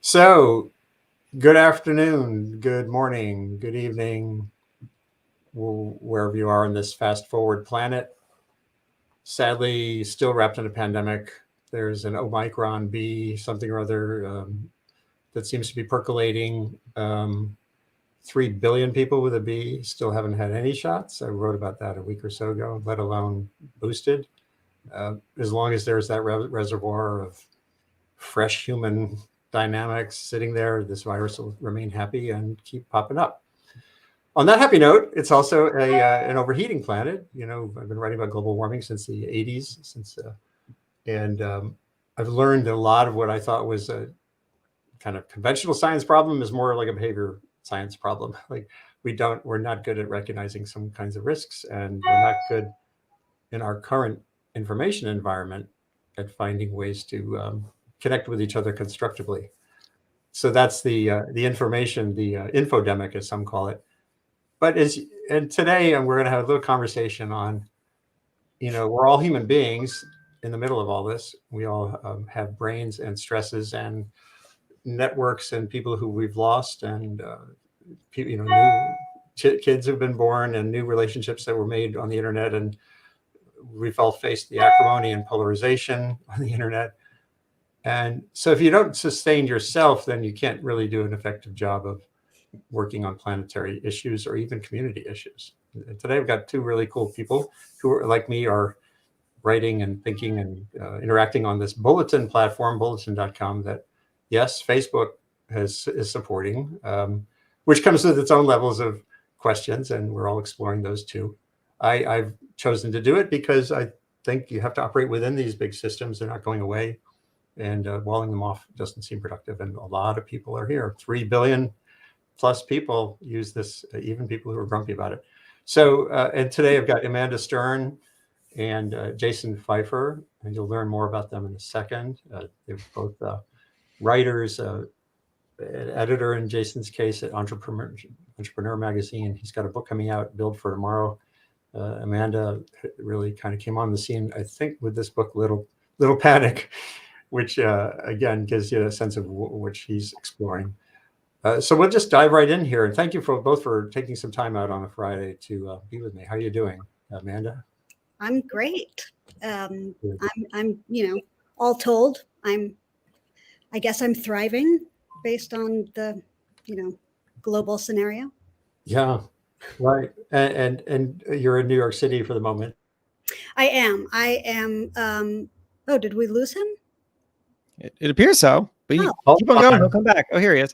So, good afternoon, good morning, good evening, wherever you are on this fast forward planet. Sadly, still wrapped in a pandemic. There's an Omicron B something or other that seems to be percolating. 3 billion people with a B still haven't had any shots. I wrote about that a week or so ago, let alone boosted. As long as there's that reservoir of fresh human dynamics sitting there, this virus will remain happy and keep popping up. On that happy note, it's also an overheating planet. You know, I've been writing about global warming since the 80s, and I've learned a lot of what I thought was a kind of conventional science problem is more like a behavior science problem. Like we're not good at recognizing some kinds of risks, and we're not good in our current information environment at finding ways to connect with each other constructively. So that's the information, the infodemic, as some call it. But and today we're going to have a little conversation on, we're all human beings in the middle of all this. We all have brains and stresses and networks and people who we've lost and new kids who've been born and new relationships that were made on the internet, and we've all faced the acrimony and polarization on the internet. And so if you don't sustain yourself, then you can't really do an effective job of working on planetary issues or even community issues. And today we've got two really cool people who are like me, are writing and thinking and interacting on this Bulletin platform, bulletin.com, that yes, Facebook is supporting, which comes with its own levels of questions, and we're all exploring those too. I've chosen to do it because I think you have to operate within these big systems. They're not going away, and walling them off doesn't seem productive. And a lot of people are here. 3 billion plus people use this, even people who are grumpy about it. So, and today I've got Amanda Stern and Jason Feifer, and you'll learn more about them in a second. They're both writers, an editor in Jason's case at Entrepreneur Magazine. He's got a book coming out, Build for Tomorrow. Amanda really kind of came on the scene, I think, with this book, Little Panic, which again gives you a sense of what she's exploring. So we'll just dive right in here, and thank you both for taking some time out on a Friday to be with me. How are you doing, Amanda? I'm great. I'm all told, I guess I'm thriving based on the, global scenario. Yeah, right. And you're in New York City for the moment. I am. Oh, did we lose him? It appears so, but you keep on going. He'll come back. Oh, here he is.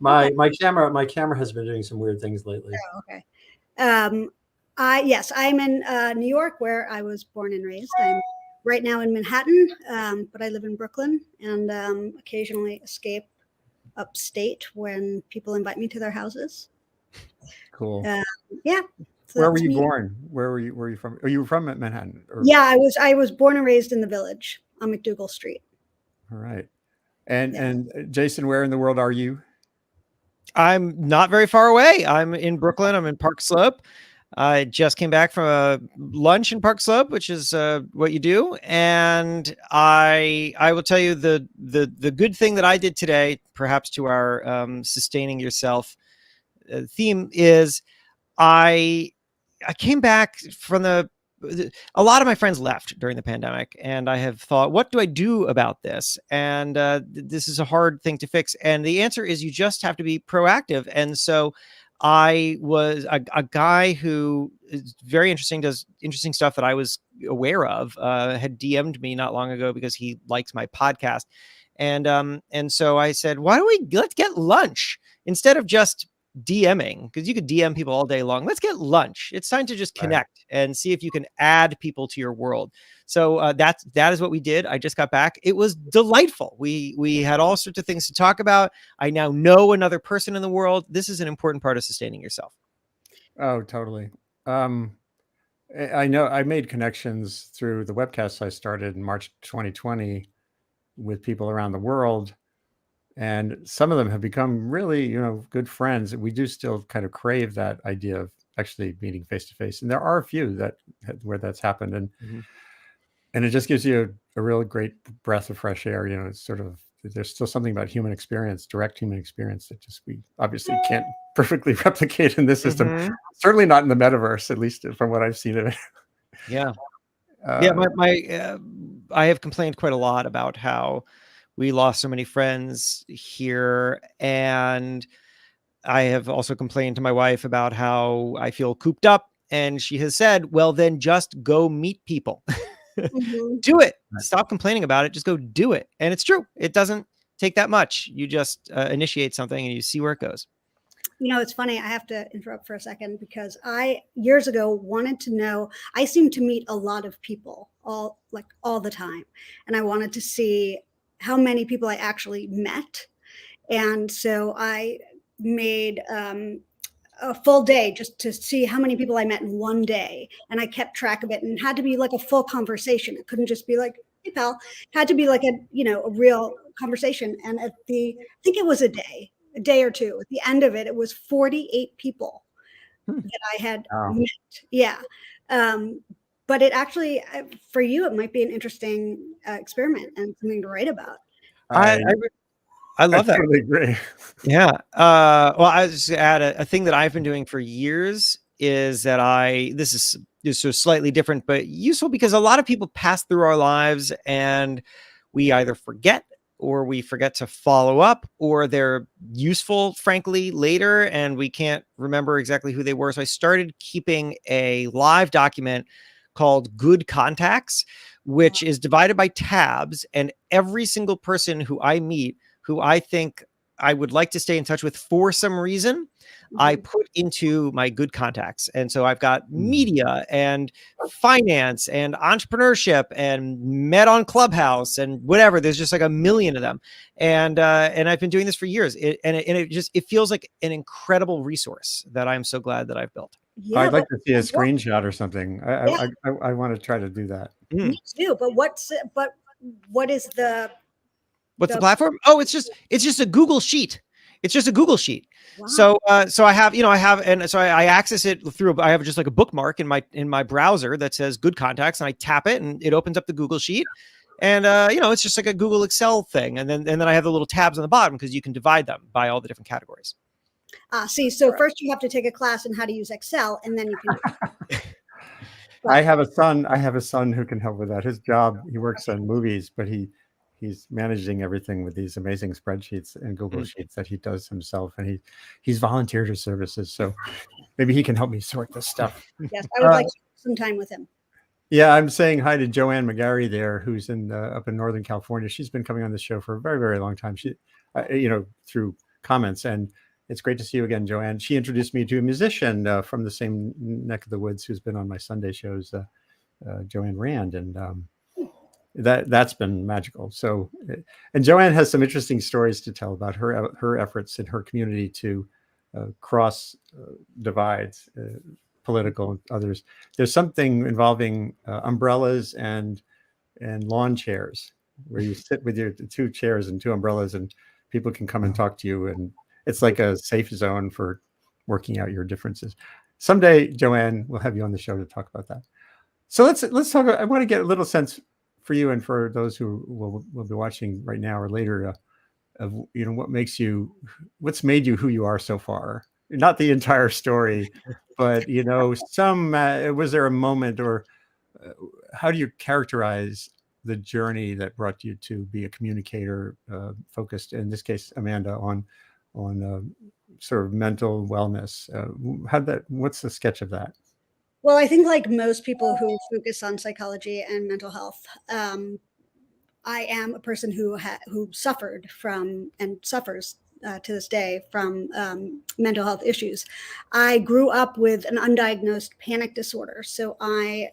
My camera has been doing some weird things lately. Oh, okay. I'm in New York, where I was born and raised. I'm right now in Manhattan, but I live in Brooklyn, and occasionally escape upstate when people invite me to their houses. Cool. Yeah. So where were you born? Where were you from? Are you from Manhattan? Yeah, I was born and raised in the Village on McDougal Street. All right. And Jason, where in the world are you? I'm not very far away. I'm in Brooklyn. I'm in Park Slope. I just came back from a lunch in Park Slope, which is what you do. And I will tell you the good thing that I did today, perhaps to our sustaining yourself theme, is I came back from a lot of my friends left during the pandemic, and I have thought, what do I do about this? And this is a hard thing to fix. And the answer is you just have to be proactive. And so I was a guy who is very interesting, does interesting stuff that I was aware of, had DM'd me not long ago because he likes my podcast. And so I said, let's get lunch instead of just DMing, because you could DM people all day long. Let's get lunch. It's time to just connect and see if you can add people to your world. So that is what we did. I just got back. It was delightful. We had all sorts of things to talk about. I now know another person in the world. This is an important part of sustaining yourself. Oh, totally. I know I made connections through the webcasts I started in March 2020 with people around the world. And some of them have become really, good friends. We do still kind of crave that idea of actually meeting face to face. And there are a few where that's happened. And and it just gives you a real great breath of fresh air. It's sort of there's still something about human experience, direct human experience, that just we obviously can't perfectly replicate in this system. Mhm. Certainly not in the metaverse, at least from what I've seen of it. Yeah. Uh, Yeah, I have complained quite a lot about how we lost so many friends here, and I have also complained to my wife about how I feel cooped up, and she has said, "Well, then just go meet people." Mhm. Do it. Right. Stop complaining about it. Just go do it. And it's true. It doesn't take that much. You just initiate something and you see where it goes. You know, it's funny. I have to interrupt for a second because I years ago wanted to know. I seem to meet a lot of people all the time, and I wanted to see how many people I actually met. And so I made a full day just to see how many people I met in one day, and I kept track of it. And it had to be like a full conversation. It couldn't just be like, "Hey, pal." It had to be like a real conversation. And I think it was a day or two. At the end of it, it was 48 people Hmm. that I had Wow. met. Yeah. But it actually, for you, it might be an interesting experiment and something to write about. I, I, I, re- I I love that. totally agree. Yeah. Well, I was just gonna add a thing that I've been doing for years is that this is so slightly different, but useful because a lot of people pass through our lives and we either forget or we forget to follow up, or they're useful, frankly, later and we can't remember exactly who they were. So I started keeping a live document called Good Contacts, which is divided by tabs, and every single person who I meet who I think I would like to stay in touch with for some reason, I Mhm. put into my good contacts. And so I've got media and finance and entrepreneurship and met on Clubhouse and whatever. There's just like a million of them. And I've been doing this for years. It feels like an incredible resource that I'm so glad that I've built. Yeah, I'd like but to see a what? screenshot or something. Yeah, I want to try to do that. Mm. me too. But what is What's the the platform? Oh, it's just a Google sheet. It's just a Google sheet. wow? So I have, and so I access it through. I have just like a bookmark in my browser that says Good Contacts, and I tap it, and it opens up the Google sheet. And it's just like a Google Excel thing, and then I have the little tabs on the bottom because you can divide them by all the different categories. See, so first you have to take a class in how to use Excel, and then you can do it. I But have a son. I have a son who can help with that. His job, he works on movies, but he's managing everything with these amazing spreadsheets and Google Sheets that he does himself, and he's volunteered his services. So maybe he can help me sort this stuff. yes, I would like some time with him. Yeah, I'm saying hi to Joanne McGarry there, who's up in Northern California. She's been coming on the show for a very, very long time. She, through comments, and it's great to see you again, Joanne. She introduced me to a musician from the same neck of the woods who's been on my Sunday shows, Joanne Rand, and that's been magical. So, and Joanne has some interesting stories to tell about her efforts in her community to cross divides. Political and others. There's something involving umbrellas and lawn chairs where you sit with your two chairs and two umbrellas, and people can come and talk to you, and it's like a safe zone for working out your differences. Someday, Joanne, we'll have you on the show to talk about that. So let's talk. I want to get a little sense for you and for those who will be watching right now or later of what's made you who you are so far. Not the entire story, but was there a moment, or how do you characterize the journey that brought you to be a communicator, focused in this case, Amanda, on sort of mental wellness? What's the sketch of that? Well, I think like most people who focus on psychology and mental health, I am a person who suffered from and suffers to this day from mental health issues. I grew up with an undiagnosed panic disorder, so I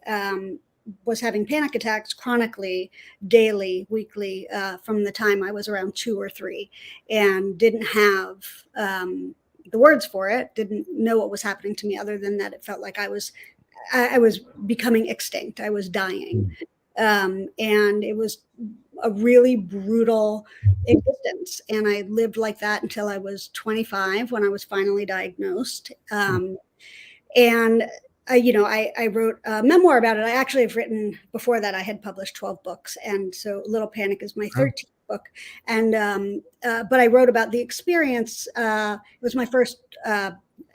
was having panic attacks chronically, daily, weekly, from the time I was around 2 or 3, and didn't have the words for it. Didn't know what was happening to me, other than that it felt like I was becoming extinct. I was dying. And it was a really brutal existence. And I lived like that until I was 25, when I was finally diagnosed. And I wrote a memoir about it. I actually have written, before that, I had published 12 books. And so Little Panic is my 13th book. And but I wrote about the experience. It was my first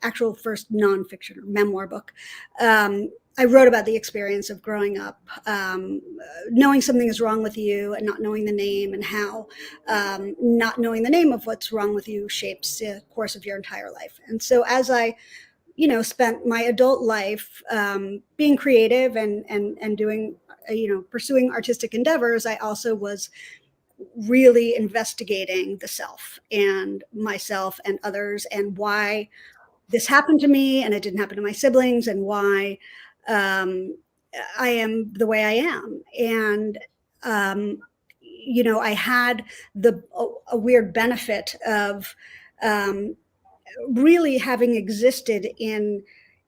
actual first nonfiction or memoir book. I wrote about the experience of growing up, knowing something is wrong with you and not knowing the name, and how not knowing the name of what's wrong with you shapes the course of your entire life. And so as I, spent my adult life being creative and doing, pursuing artistic endeavors, I also was really investigating the self and myself and others, and why this happened to me and it didn't happen to my siblings, and why I am the way I am. And, I had a weird benefit of really having existed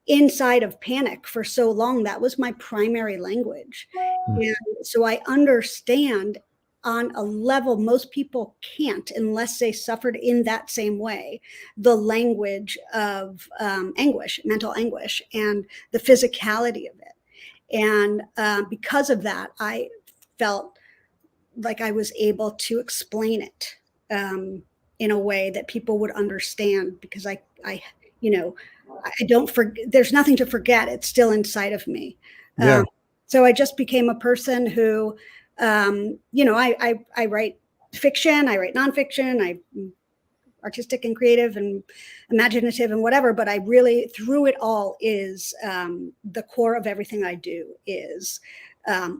inside of panic for so long. That was my primary language. And so I understand on a level most people can't, unless they suffered in that same way, the language of anguish, mental anguish, and the physicality of it. And because of that, I felt like I was able to explain it in a way that people would understand, because I don't forget. There's nothing to forget. It's still inside of me. Yeah. So I just became a person who, I write fiction, I write nonfiction, I'm artistic and creative and imaginative and whatever, but I really, through it all, is the core of everything I do is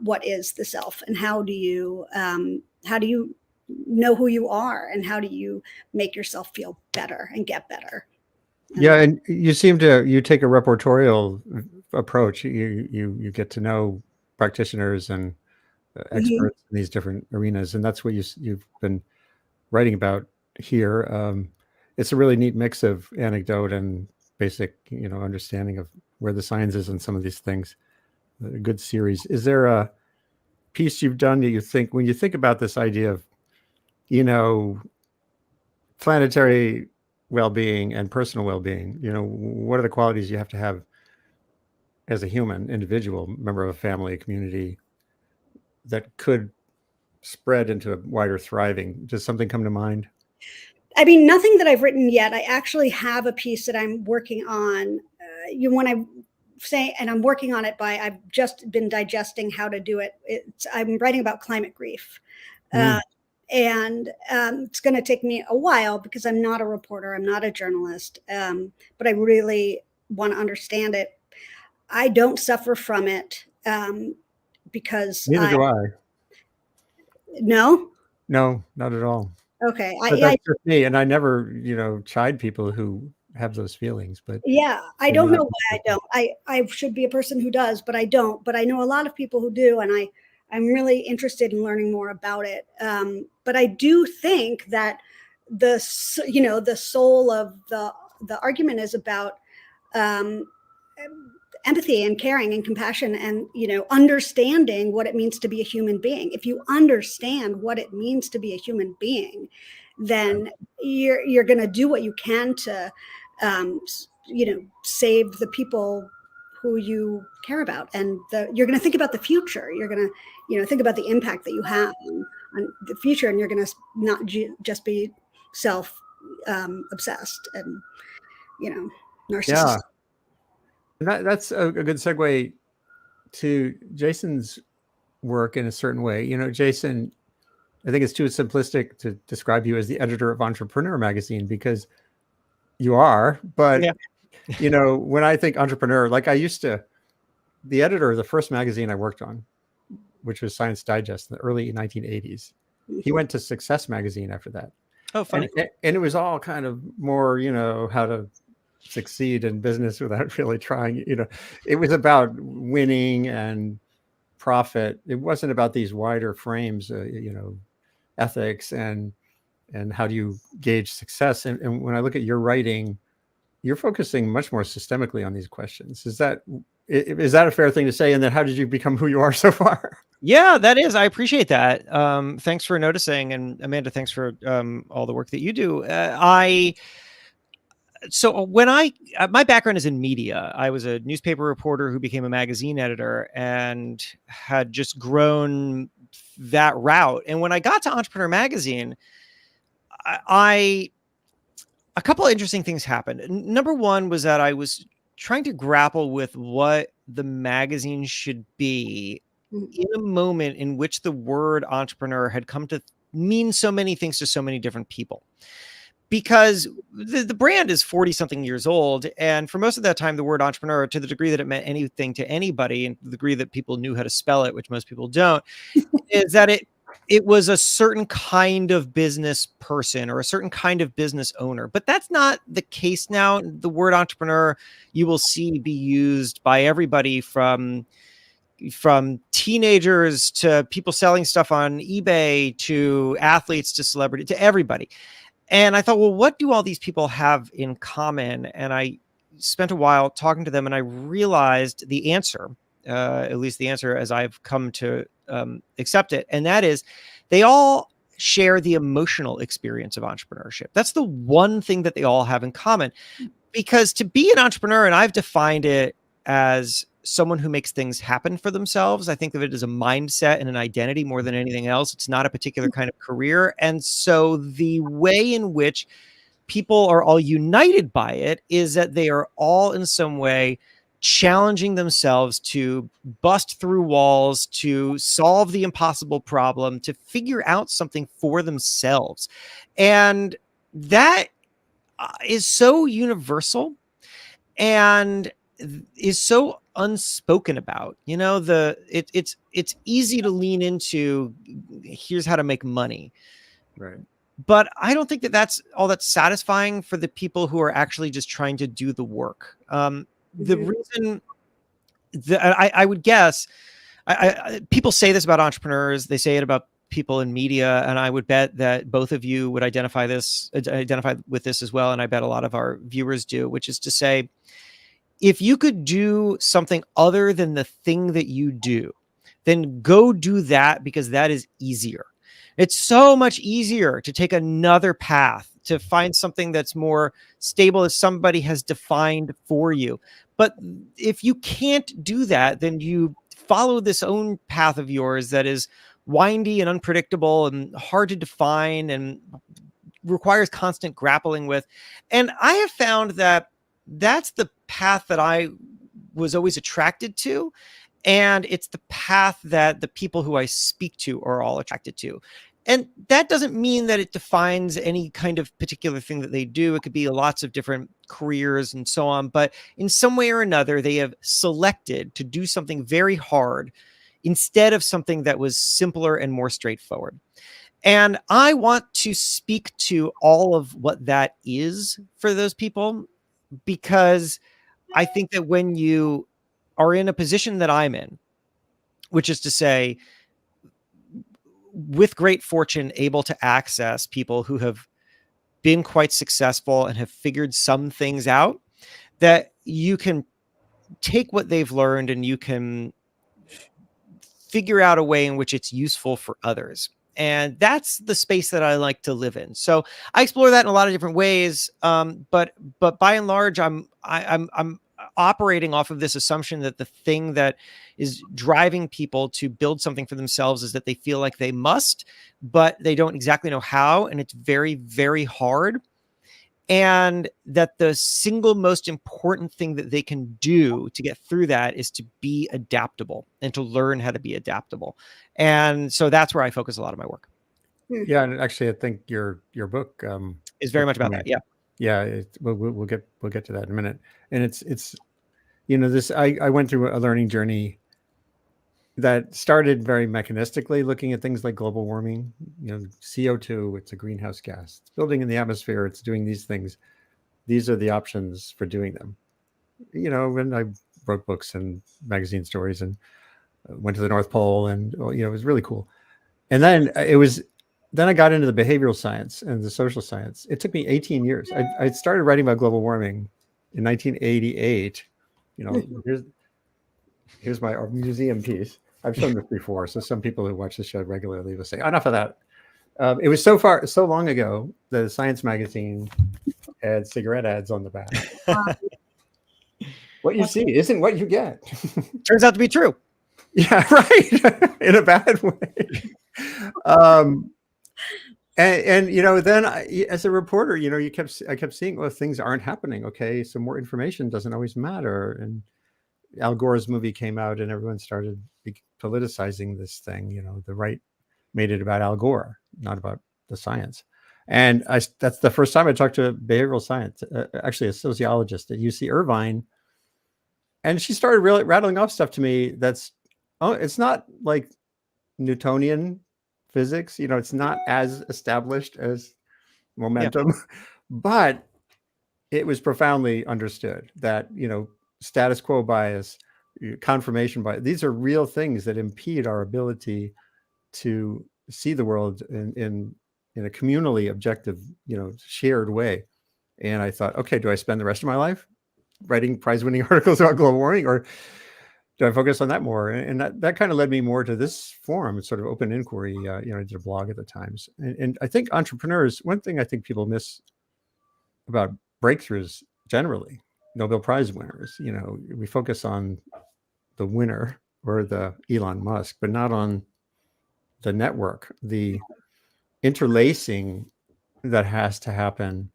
what is the self, and how do you know who you are, and how do you make yourself feel better and get better. Yeah, and you take a reportorial approach. You get to know practitioners and experts in these different arenas, and that's what you've been writing about here. It's a really neat mix of anecdote and basic, understanding of where the science is in some of these things. A good series. Is there a piece you've done that you think, when you think about this idea of, planetary well-being and personal well-being, what are the qualities you have to have as a human individual member of a family, a community, that could spread into a wider thriving? Does something come to mind? I mean, nothing that I've written yet. I actually have a piece that I'm working on. When I say, and I'm working on it I've just been digesting how to do it. I'm writing about climate grief. And it's going to take me a while, because I'm not a reporter, I'm not a journalist, but I really want to understand it. I don't suffer from it because Neither do I. No, not at all. Okay. But that's just me, and I never, chide people who have those feelings. But yeah, I don't know why I don't. I should be a person who does, but I don't. But I know a lot of people who do, and I'm really interested in learning more about it. But I do think that the soul of the argument is about empathy and caring and compassion, and understanding what it means to be a human being. If you understand what it means to be a human being, then you're going to do what you can to save the people who you care about, and you're going to think about the future. You're going to think about the impact that you have on the future, and you're going to not just be self obsessed and narcissistic. Yeah. That's a good segue to Jason's work in a certain way. Jason, I think it's too simplistic to describe you as the editor of Entrepreneur magazine, because you are. But, when I think entrepreneur, like the editor of the first magazine I worked on, which was Science Digest in the early 1980s, he went to Success magazine after that. Oh, funny. And it was all kind of more, how to succeed in business without really trying. It was about winning and profit. It wasn't about these wider frames, ethics and how do you gauge success. And when I look at your writing, you're focusing much more systemically on these questions. Is that a fair thing to say? And then how did you become who you are so far? Yeah, that is. I appreciate that. Thanks for noticing. And Amanda, thanks for all the work that you do. So when my background is in media. I was a newspaper reporter who became a magazine editor, and had just grown that route. And when I got to Entrepreneur Magazine, a couple of interesting things happened. Number one was that I was trying to grapple with what the magazine should be in a moment in which the word entrepreneur had come to mean so many things to so many different people. Because the brand is 40 something years old. And for most of that time, the word entrepreneur, to the degree that it meant anything to anybody, and the degree that people knew how to spell it, which most people don't, is that it was a certain kind of business person or a certain kind of business owner. But that's not the case now. The word entrepreneur, you will see be used by everybody from teenagers to people selling stuff on eBay to athletes to celebrity to everybody. And I thought, well, what do all these people have in common? And I spent a while talking to them, and I realized the answer, at least the answer as I've come to accept it. And that is they all share the emotional experience of entrepreneurship. That's the one thing that they all have in common. Because to be an entrepreneur, and I've defined it as someone who makes things happen for themselves. I think of it as a mindset and an identity more than anything else. It's not a particular kind of career. And so the way in which people are all united by it is that they are all in some way challenging themselves to bust through walls, to solve the impossible problem, to figure out something for themselves. And that is so universal and is so unspoken about. It's easy to lean into, here's how to make money, Right? But I don't think that that's all that's satisfying for the people who are actually just trying to do the work. The reason that I would guess, people say this about entrepreneurs, they say it about people in media, and I would bet that both of you would identify with this as well, and I bet a lot of our viewers do, which is to say, if you could do something other than the thing that you do, then go do that, because that is easier. It's so much easier to take another path, to find something that's more stable that somebody has defined for you. But if you can't do that, then you follow this own path of yours that is windy and unpredictable and hard to define and requires constant grappling with. And I have found that that's the path that I was always attracted to. And it's the path that the people who I speak to are all attracted to. And that doesn't mean that it defines any kind of particular thing that they do. It could be lots of different careers and so on. But in some way or another, they have selected to do something very hard instead of something that was simpler and more straightforward. And I want to speak to all of what that is for those people, because I think that when you are in a position that I'm in, which is to say, with great fortune, able to access people who have been quite successful and have figured some things out, that you can take what they've learned and you can figure out a way in which it's useful for others. And that's the space that I like to live in. So I explore that in a lot of different ways. But by and large, I'm operating off of this assumption that the thing that is driving people to build something for themselves is that they feel like they must, but they don't exactly know how. And it's very, very hard. And that the single most important thing that they can do to get through that is to be adaptable and to learn how to be adaptable. And so that's where I focus a lot of my work. Yeah, and actually, I think your book is very much about that. Yeah, yeah. We'll get to that in a minute. And it's this. I went through a learning journey that started very mechanistically, looking at things like global warming. CO2, it's a greenhouse gas. It's building in the atmosphere. It's doing these things. These are the options for doing them. When I wrote books and magazine stories and went to the North Pole, and it was really cool. And then I got into the behavioral science and the social science. It took me 18 years. I started writing about global warming in 1988. Here's my museum piece. I've shown this before, so some people who watch the show regularly will say, enough of that. It was so long ago that a science magazine had cigarette ads on the back. What you see isn't what you get. Turns out to be true. Yeah, right. In a bad way. And then as a reporter, I kept seeing, well, things aren't happening. Okay, so more information doesn't always matter. And Al Gore's movie came out, and everyone started politicizing this thing. The right made it about Al Gore, not about the science. And that's the first time I talked to a behavioral science, actually a sociologist at UC Irvine, and she started really rattling off stuff to me. It's not like Newtonian physics. It's not as established as momentum, but it was profoundly understood that, status quo bias, confirmation bias, these are real things that impede our ability to see the world in a communally objective, shared way. And I thought, okay, do I spend the rest of my life writing prize-winning articles about global warming, or do I focus on that more? And that kind of led me more to this forum, sort of open inquiry. I did a blog at the Times. And I think entrepreneurs, one thing I think people miss about breakthroughs generally, Nobel Prize winners, we focus on the winner or the Elon Musk, but not on the network, the interlacing that has to happen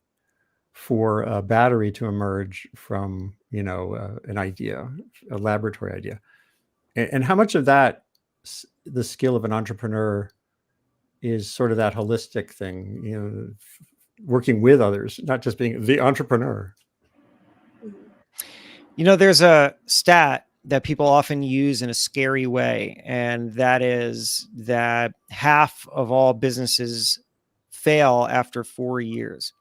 for a battery to emerge from, an idea, a laboratory idea. And how much of that, the skill of an entrepreneur, is sort of that holistic thing, working with others, not just being the entrepreneur. There's a stat that people often use in a scary way, and that is that half of all businesses fail after 4 years.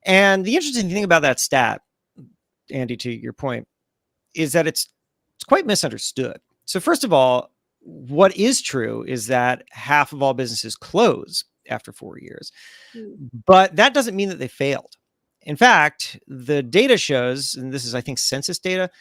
And the interesting thing about that stat, Andy, to your point, is that it's quite misunderstood. So first of all, what is true is that half of all businesses close after 4 years, but that doesn't mean that they failed. In fact, the data shows, and this is, I think, census data,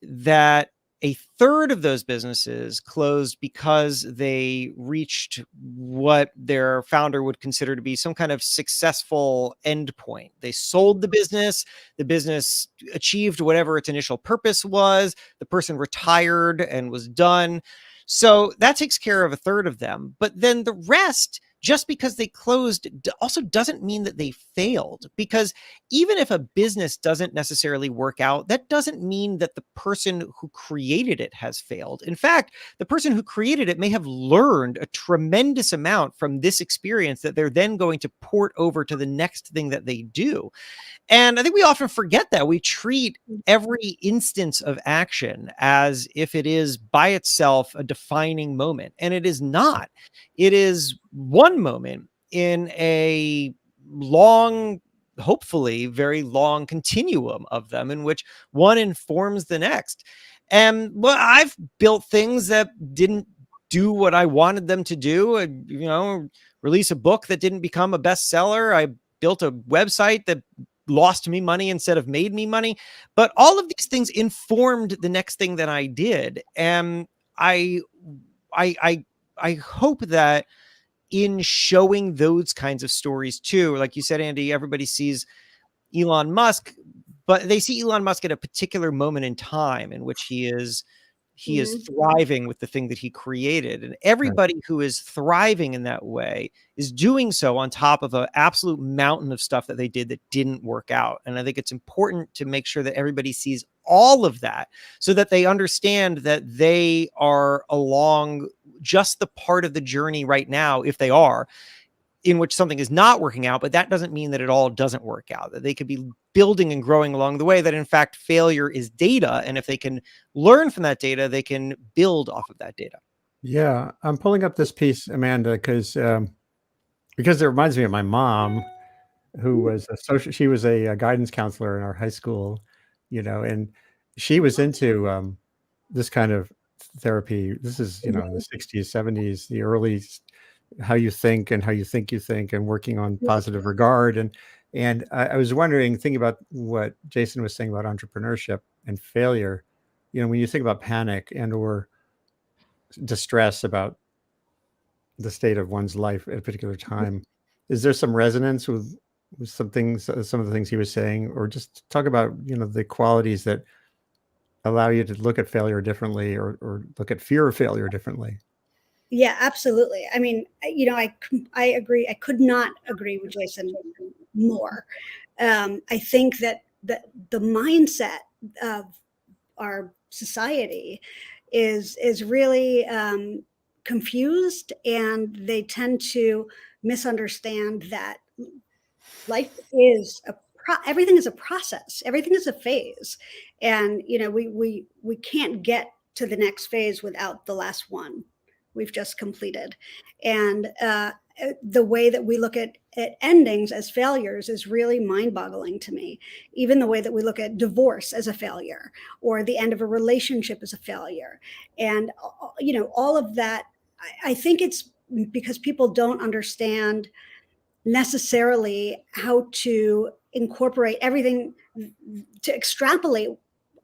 that a third of those businesses closed because they reached what their founder would consider to be some kind of successful endpoint. They sold the business achieved whatever its initial purpose was, the person retired and was done. So that takes care of a third of them. But then the rest, just because they closed, also doesn't mean that they failed. Because even if a business doesn't necessarily work out, that doesn't mean that the person who created it has failed. In fact, the person who created it may have learned a tremendous amount from this experience that they're then going to port over to the next thing that they do. And I think we often forget that. We treat every instance of action as if it is by itself a defining moment. And it is not. It is one moment in a long, hopefully very long continuum of them, in which one informs the next. And well, I've built things that didn't do what I wanted them to do. Release a book that didn't become a bestseller. I built a website that lost me money instead of made me money. But all of these things informed the next thing that I did. And I hope that in showing those kinds of stories too, like you said, Andy, everybody sees Elon Musk, but they see Elon Musk at a particular moment in time in which he is thriving with the thing that he created. And everybody who is thriving in that way is doing so on top of an absolute mountain of stuff that they did that didn't work out. And I think it's important to make sure that everybody sees all of that so that they understand that they are along just the part of the journey right now, if they are, in which something is not working out, but that doesn't mean that it all doesn't work out, that they could be building and growing along the way, that in fact failure is data. And if they can learn from that data, they can build off of that data. Yeah, I'm pulling up this piece, Amanda, because it reminds me of my mom, who was she was a guidance counselor in our high school, and she was into this kind of therapy. This is, the 60s, 70s, the early how you think and how you think, and working on positive regard. And I was wondering, thinking about what Jason was saying about entrepreneurship and failure, when you think about panic and or distress about the state of one's life at a particular time, is there some resonance with some of the things he was saying, or just talk about, the qualities that allow you to look at failure differently, or look at fear of failure differently. Yeah, absolutely. I mean, I agree. I could not agree with Jason more. I think that the mindset of our society is really confused, and they tend to misunderstand that life is everything is a process, everything is a phase, and we can't get to the next phase without the last one we've just completed. And the way that we look at endings as failures is really mind-boggling to me. Even the way that we look at divorce as a failure, or the end of a relationship as a failure, and all of that. I think it's because people don't understand necessarily how to incorporate everything, to extrapolate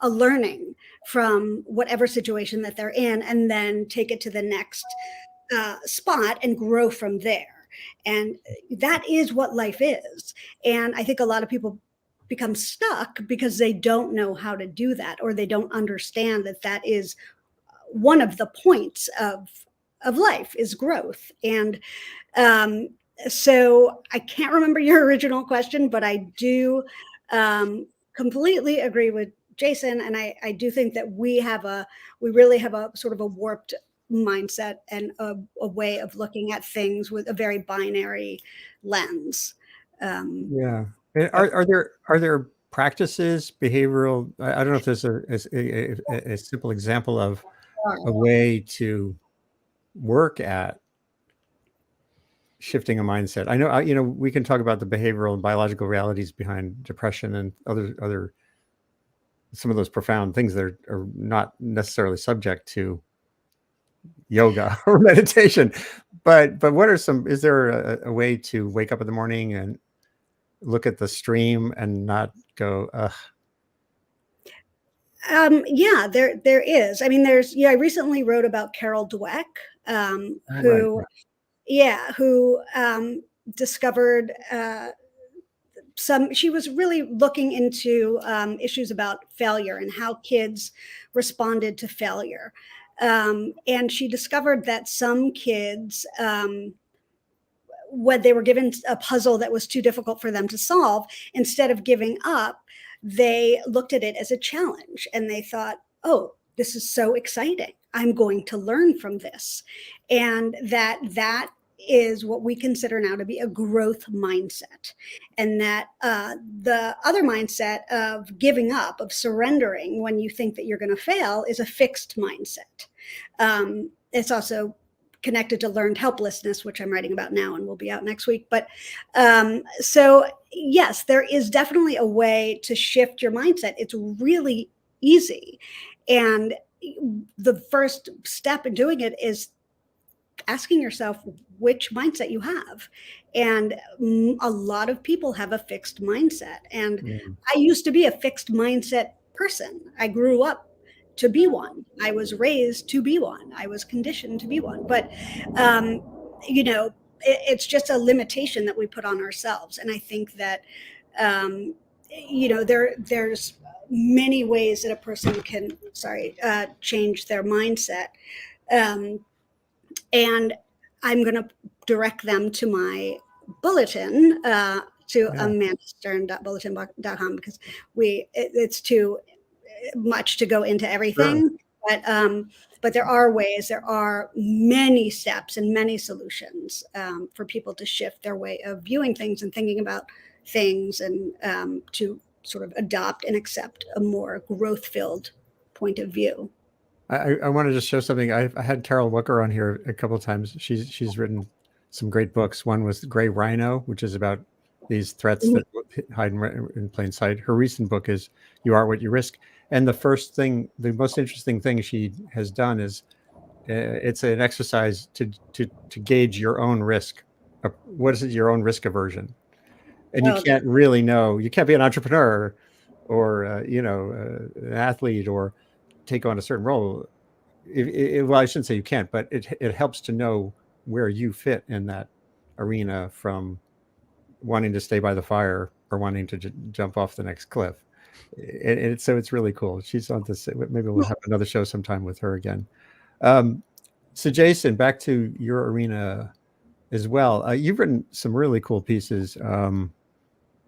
a learning from whatever situation that they're in, and then take it to the next spot and grow from there. And that is what life is. And I think a lot of people become stuck because they don't know how to do that, or they don't understand that that is one of the points of life, is growth. And um, so I can't remember your original question, but I do completely agree with Jason. And I do think that we really have a sort of a warped mindset, and a way of looking at things with a very binary lens. Yeah. And are there practices, behavioral? I don't know if there's a simple example of a way to work at shifting a mindset. I know, we can talk about the behavioral and biological realities behind depression and other some of those profound things that are not necessarily subject to yoga or meditation. But what are some? Is there a way to wake up in the morning and look at the stream and not go, ugh? Yeah, there is. I mean, I recently wrote about Carol Dweck, Right. who discovered she was really looking into issues about failure and how kids responded to failure. And she discovered that some kids, when they were given a puzzle that was too difficult for them to solve, instead of giving up, they looked at it as a challenge, and they thought, oh, this is so exciting, I'm going to learn from this. And that is what we consider now to be a growth mindset. And that the other mindset of giving up, of surrendering when you think that you're going to fail, is a fixed mindset. It's also connected to learned helplessness, which I'm writing about now and will be out next week. But so yes, there is definitely a way to shift your mindset. It's really easy. And the first step in doing it is asking yourself which mindset you have. And a lot of people have a fixed mindset. And I used to be a fixed mindset person. I grew up to be one. I was raised to be one. I was conditioned to be one. But, it's just a limitation that we put on ourselves. And I think that, there's many ways that a person can, change their mindset. And I'm going to direct them to my bulletin, to amandastern.bulletin.com, because it's too much to go into everything. Sure. But there are ways, there are many steps and many solutions for people to shift their way of viewing things and thinking about things, and to sort of adopt and accept a more growth-filled point of view. I want to just show something. I had Carol Wicker on here a couple of times. She's written some great books. One was Gray Rhino, which is about these threats that hide in plain sight. Her recent book is You Are What You Risk. And the most interesting thing she has done is it's an exercise to gauge your own risk. What is it? Your own risk aversion. And you can't really know. You can't be an entrepreneur or an athlete or take on a certain role. Well, I shouldn't say you can't, but it helps to know where you fit in that arena, from wanting to stay by the fire or wanting to jump off the next cliff. So it's really cool. She's on this. Maybe we'll have another show sometime with her again. So Jason, back to your arena as well. You've written some really cool pieces. I'm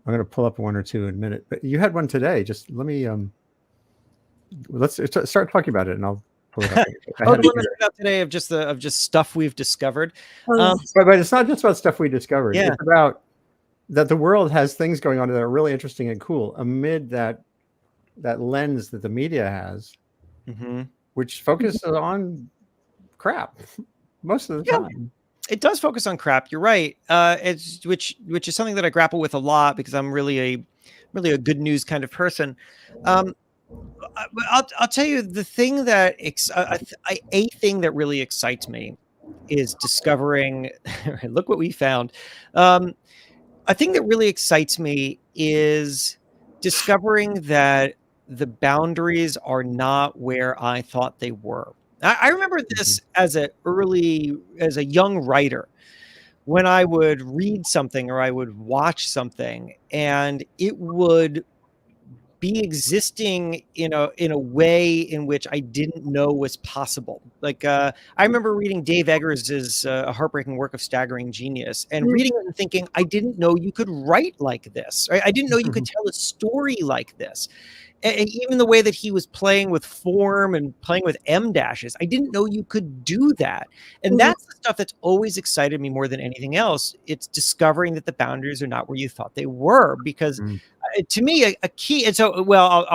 going to pull up one or two in a minute, but you had one today. Just let me let's start talking about it, and I'll pull it up. The one that I got today of just stuff we've discovered. Oh, But it's not just about stuff we discovered. Yeah. It's about that the world has things going on that are really interesting and cool amid that lens that the media has, which focuses on crap most of the time. It does focus on crap. You're right. It's which is something that I grapple with a lot because I'm really a good news kind of person. I'll tell you the thing that a thing that really excites me is discovering. Look what we found. A thing that really excites me is discovering that the boundaries are not where I thought they were. I remember this as a young writer, when I would read something or I would watch something and it would be existing in a way in which I didn't know was possible. Like I remember reading Dave Eggers's A Heartbreaking Work of Staggering Genius and reading it and thinking, I didn't know you could write like this. Right? I didn't know you could tell a story like this. And even the way that he was playing with form and playing with M dashes, I didn't know you could do that. And that's the stuff that's always excited me more than anything else. It's discovering that the boundaries are not where you thought they were, because to me, a key. And so, well,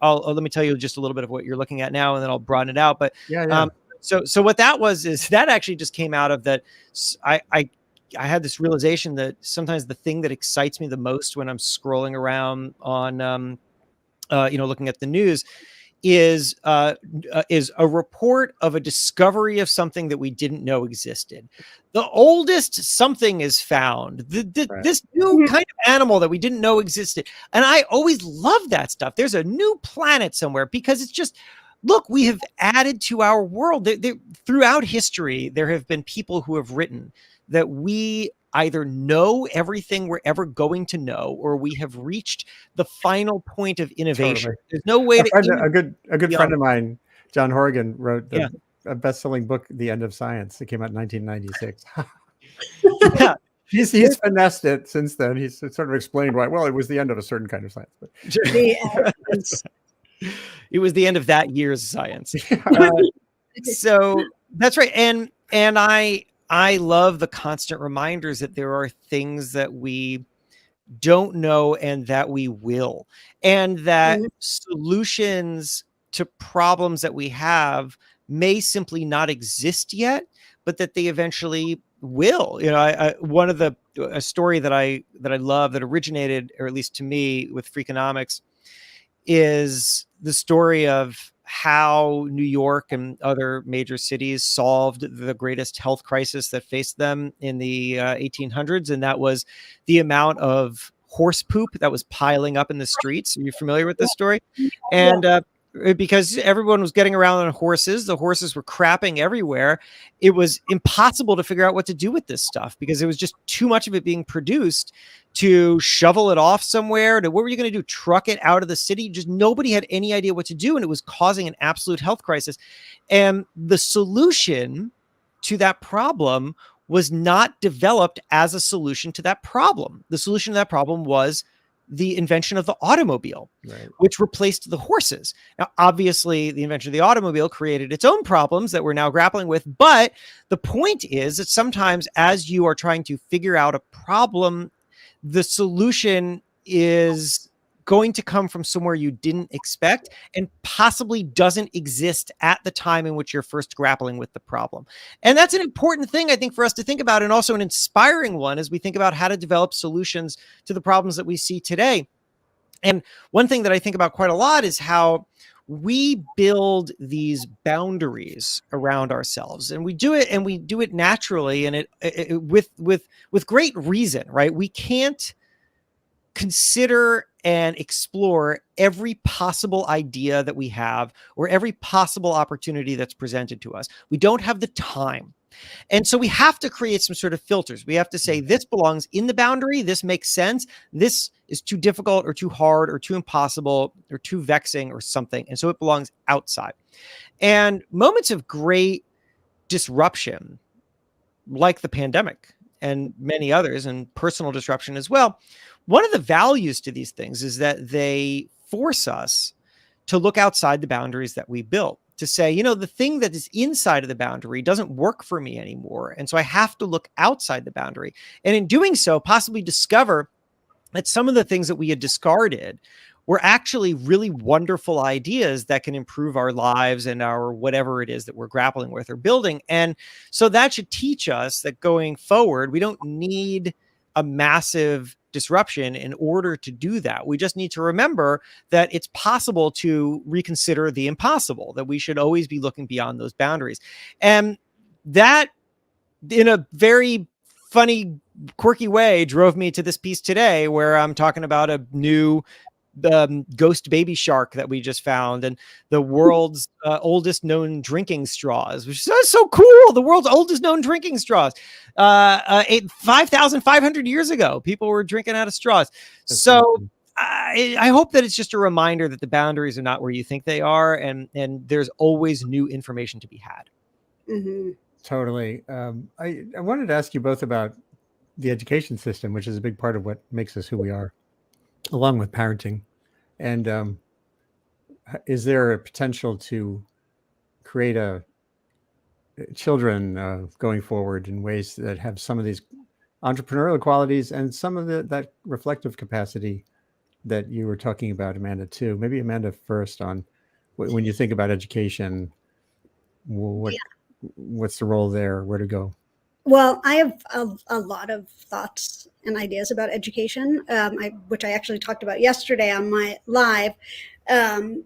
I'll let me tell you just a little bit of what you're looking at now, and then I'll broaden it out. But so what that was is that actually just came out of that. I had this realization that sometimes the thing that excites me the most when I'm scrolling around on looking at the news is a report of a discovery of something that we didn't know existed. The oldest something is found. This new kind of animal that we didn't know existed. And I always love that stuff. There's a new planet somewhere, because it's just, look, we have added to our world. Throughout history, there have been people who have written that we either know everything we're ever going to know, or we have reached the final point of innovation. Totally. There's no way a good friend of mine, John Horgan, wrote a best-selling book, The End of Science. It came out in 1996. He's finessed it since then. He's sort of explained why. Well, it was the end of a certain kind of science. But. It was the end of that year's science. So that's right. And I love the constant reminders that there are things that we don't know and that we will, and that solutions to problems that we have may simply not exist yet, but that they eventually will. One of a story that I love that originated, or at least to me, with Freakonomics, is the story of how New York and other major cities solved the greatest health crisis that faced them in the 1800s. And that was the amount of horse poop that was piling up in the streets. Are you familiar with this story? And because everyone was getting around on horses, the horses were crapping everywhere. It was impossible to figure out what to do with this stuff, because it was just too much of it being produced to shovel it off somewhere. What were you going to do? Truck it out of the city? Just nobody had any idea what to do. And it was causing an absolute health crisis. And the solution to that problem was not developed as a solution to that problem. The solution to that problem was the invention of the automobile, which replaced the horses. Now, obviously, the invention of the automobile created its own problems that we're now grappling with. But the point is that sometimes, as you are trying to figure out a problem, the solution is going to come from somewhere you didn't expect and possibly doesn't exist at the time in which you're first grappling with the problem. And that's an important thing, I think, for us to think about, and also an inspiring one as we think about how to develop solutions to the problems that we see today. And one thing that I think about quite a lot is how we build these boundaries around ourselves, and we do it naturally, and with great reason, right? We can't consider and explore every possible idea that we have, or every possible opportunity that's presented to us. We don't have the time. And so we have to create some sort of filters. We have to say, this belongs in the boundary. This makes sense. This is too difficult or too hard or too impossible or too vexing or something. And so it belongs outside. And moments of great disruption, like the pandemic and many others, and personal disruption as well, one of the values to these things is that they force us to look outside the boundaries that we built, to say, the thing that is inside of the boundary doesn't work for me anymore. And so I have to look outside the boundary. And in doing so, possibly discover that some of the things that we had discarded were actually really wonderful ideas that can improve our lives and our whatever it is that we're grappling with or building. And so that should teach us that going forward, we don't need a massive disruption in order to do that. We just need to remember that it's possible to reconsider the impossible, that we should always be looking beyond those boundaries. And that, in a very funny, quirky way, drove me to this piece today where I'm talking about a new ghost baby shark that we just found, and the world's oldest known drinking straws, which is so cool. The world's oldest known drinking straws. 5,500 years ago, people were drinking out of straws. So I hope that it's just a reminder that the boundaries are not where you think they are, and there's always new information to be had. Mm-hmm. Totally. I wanted to ask you both about the education system, which is a big part of what makes us who we are, along with parenting. And is there a potential to create children going forward in ways that have some of these entrepreneurial qualities and some of that reflective capacity that you were talking about, Amanda, too? Maybe Amanda first, on when you think about education, what's the role there? Where to go? Well, I have a lot of thoughts and ideas about education, which I actually talked about yesterday on my live. And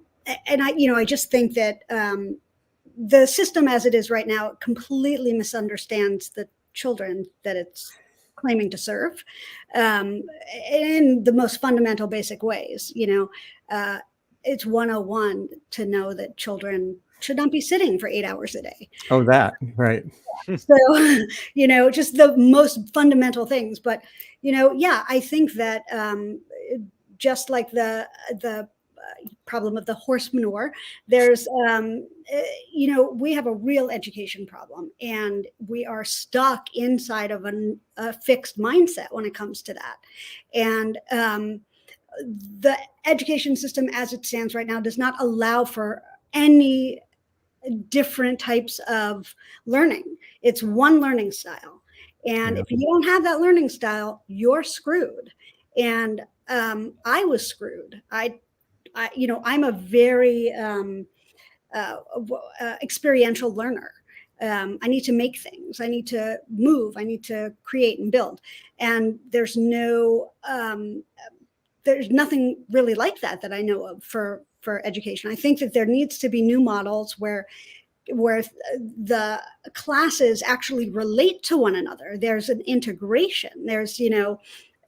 I just think that the system as it is right now completely misunderstands the children that it's claiming to serve in the most fundamental, basic ways. It's 101 to know that children should not be sitting for 8 hours a day. Oh, that, right. So, just the most fundamental things. But, I think that just like the problem of the horse manure, there's, we have a real education problem, and we are stuck inside of a fixed mindset when it comes to that. And the education system as it stands right now does not allow for any different types of learning. It's one learning style. And if you don't have that learning style, you're screwed. And I was screwed. I'm a very experiential learner. I need to make things. I need to move. I need to create and build. And there's nothing really like that I know of for education. I think that there needs to be new models where the classes actually relate to one another. There's an integration. There's,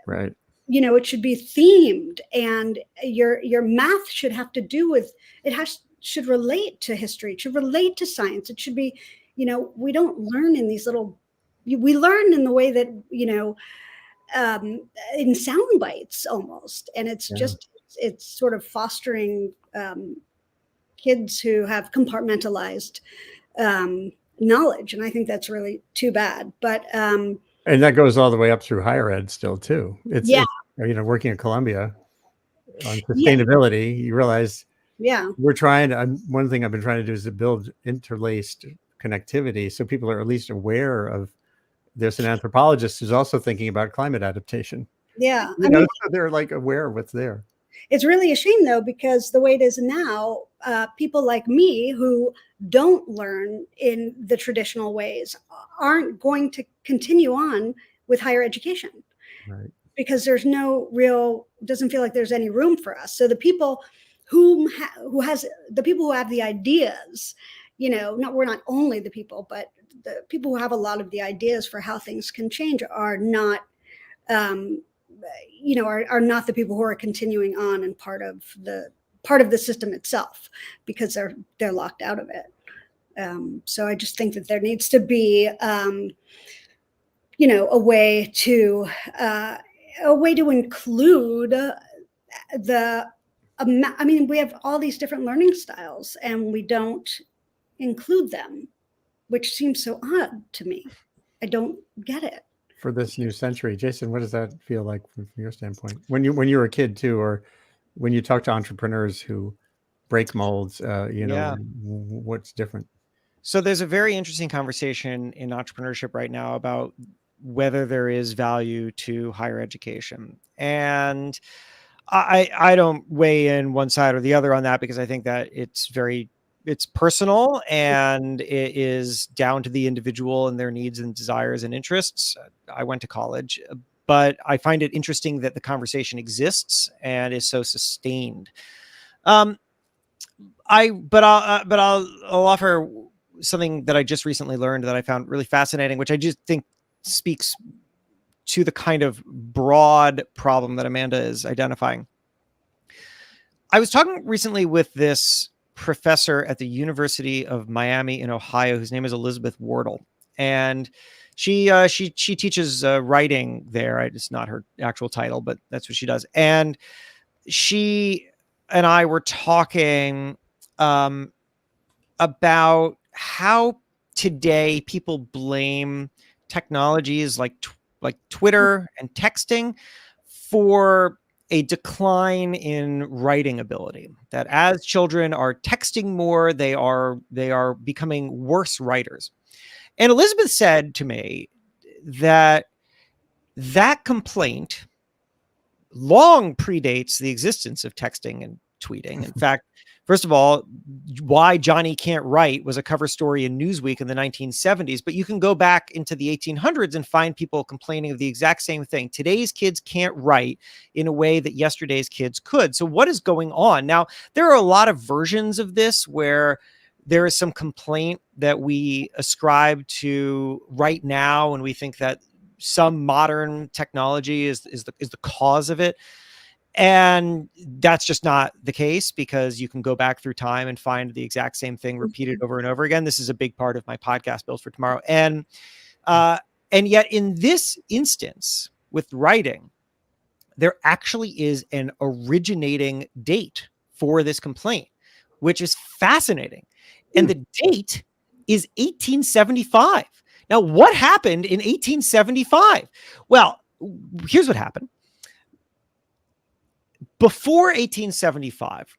right. It should be themed, and your math should have to do with should relate to history, it should relate to science. It should be, we don't learn in these we learn in the way that, in sound bites almost. And it's it's sort of fostering kids who have compartmentalized knowledge. And I think that's really too bad. But and that goes all the way up through higher ed still too. It's working at Columbia on sustainability, you realize we're trying to, one thing I've been trying to do is to build interlaced connectivity so people are at least aware of. There's an anthropologist who's also thinking about climate adaptation. Yeah. So they're like aware of what's there. It's really a shame, though, because the way it is now, people like me who don't learn in the traditional ways aren't going to continue on with higher education. Right. Because there's doesn't feel like there's any room for us. So the people who have the ideas, we're not only the people, but the people who have a lot of the ideas for how things can change are not, are not the people who are continuing on and part of the system itself, because they're locked out of it. So I just think that there needs to be, a way to include we have all these different learning styles and we don't include them, which seems so odd to me. I don't get it. For this new century, Jason, what does that feel like from your standpoint? When you were a kid too, or when you talk to entrepreneurs who break molds, what's different? So there's a very interesting conversation in entrepreneurship right now about whether there is value to higher education. And I don't weigh in one side or the other on that, because I think that it's personal and it is down to the individual and their needs and desires and interests. I went to college, but I find it interesting that the conversation exists and is so sustained. I'll offer something that I just recently learned that I found really fascinating, which I just think speaks to the kind of broad problem that Amanda is identifying. I was talking recently with this professor at the University of Miami in Ohio, whose name is Elizabeth Wardle. And she teaches writing there. It's not her actual title, but that's what she does. And she and I were talking about how today people blame technologies like Twitter and texting for a decline in writing ability. That as children are texting more, they are becoming worse writers. And Elizabeth said to me that complaint long predates the existence of texting and tweeting. In fact, first of all, Why Johnny Can't Write was a cover story in Newsweek in the 1970s, but you can go back into the 1800s and find people complaining of the exact same thing. Today's kids can't write in a way that yesterday's kids could. So what is going on? Now, there are a lot of versions of this where there is some complaint that we ascribe to right now, and we think that some modern technology is the cause of it. And that's just not the case, because you can go back through time and find the exact same thing repeated over and over again. This is a big part of my podcast Built for Tomorrow. And yet in this instance with writing, there actually is an originating date for this complaint, which is fascinating. And the date is 1875. Now, what happened in 1875? Well, here's what happened. Before 1875,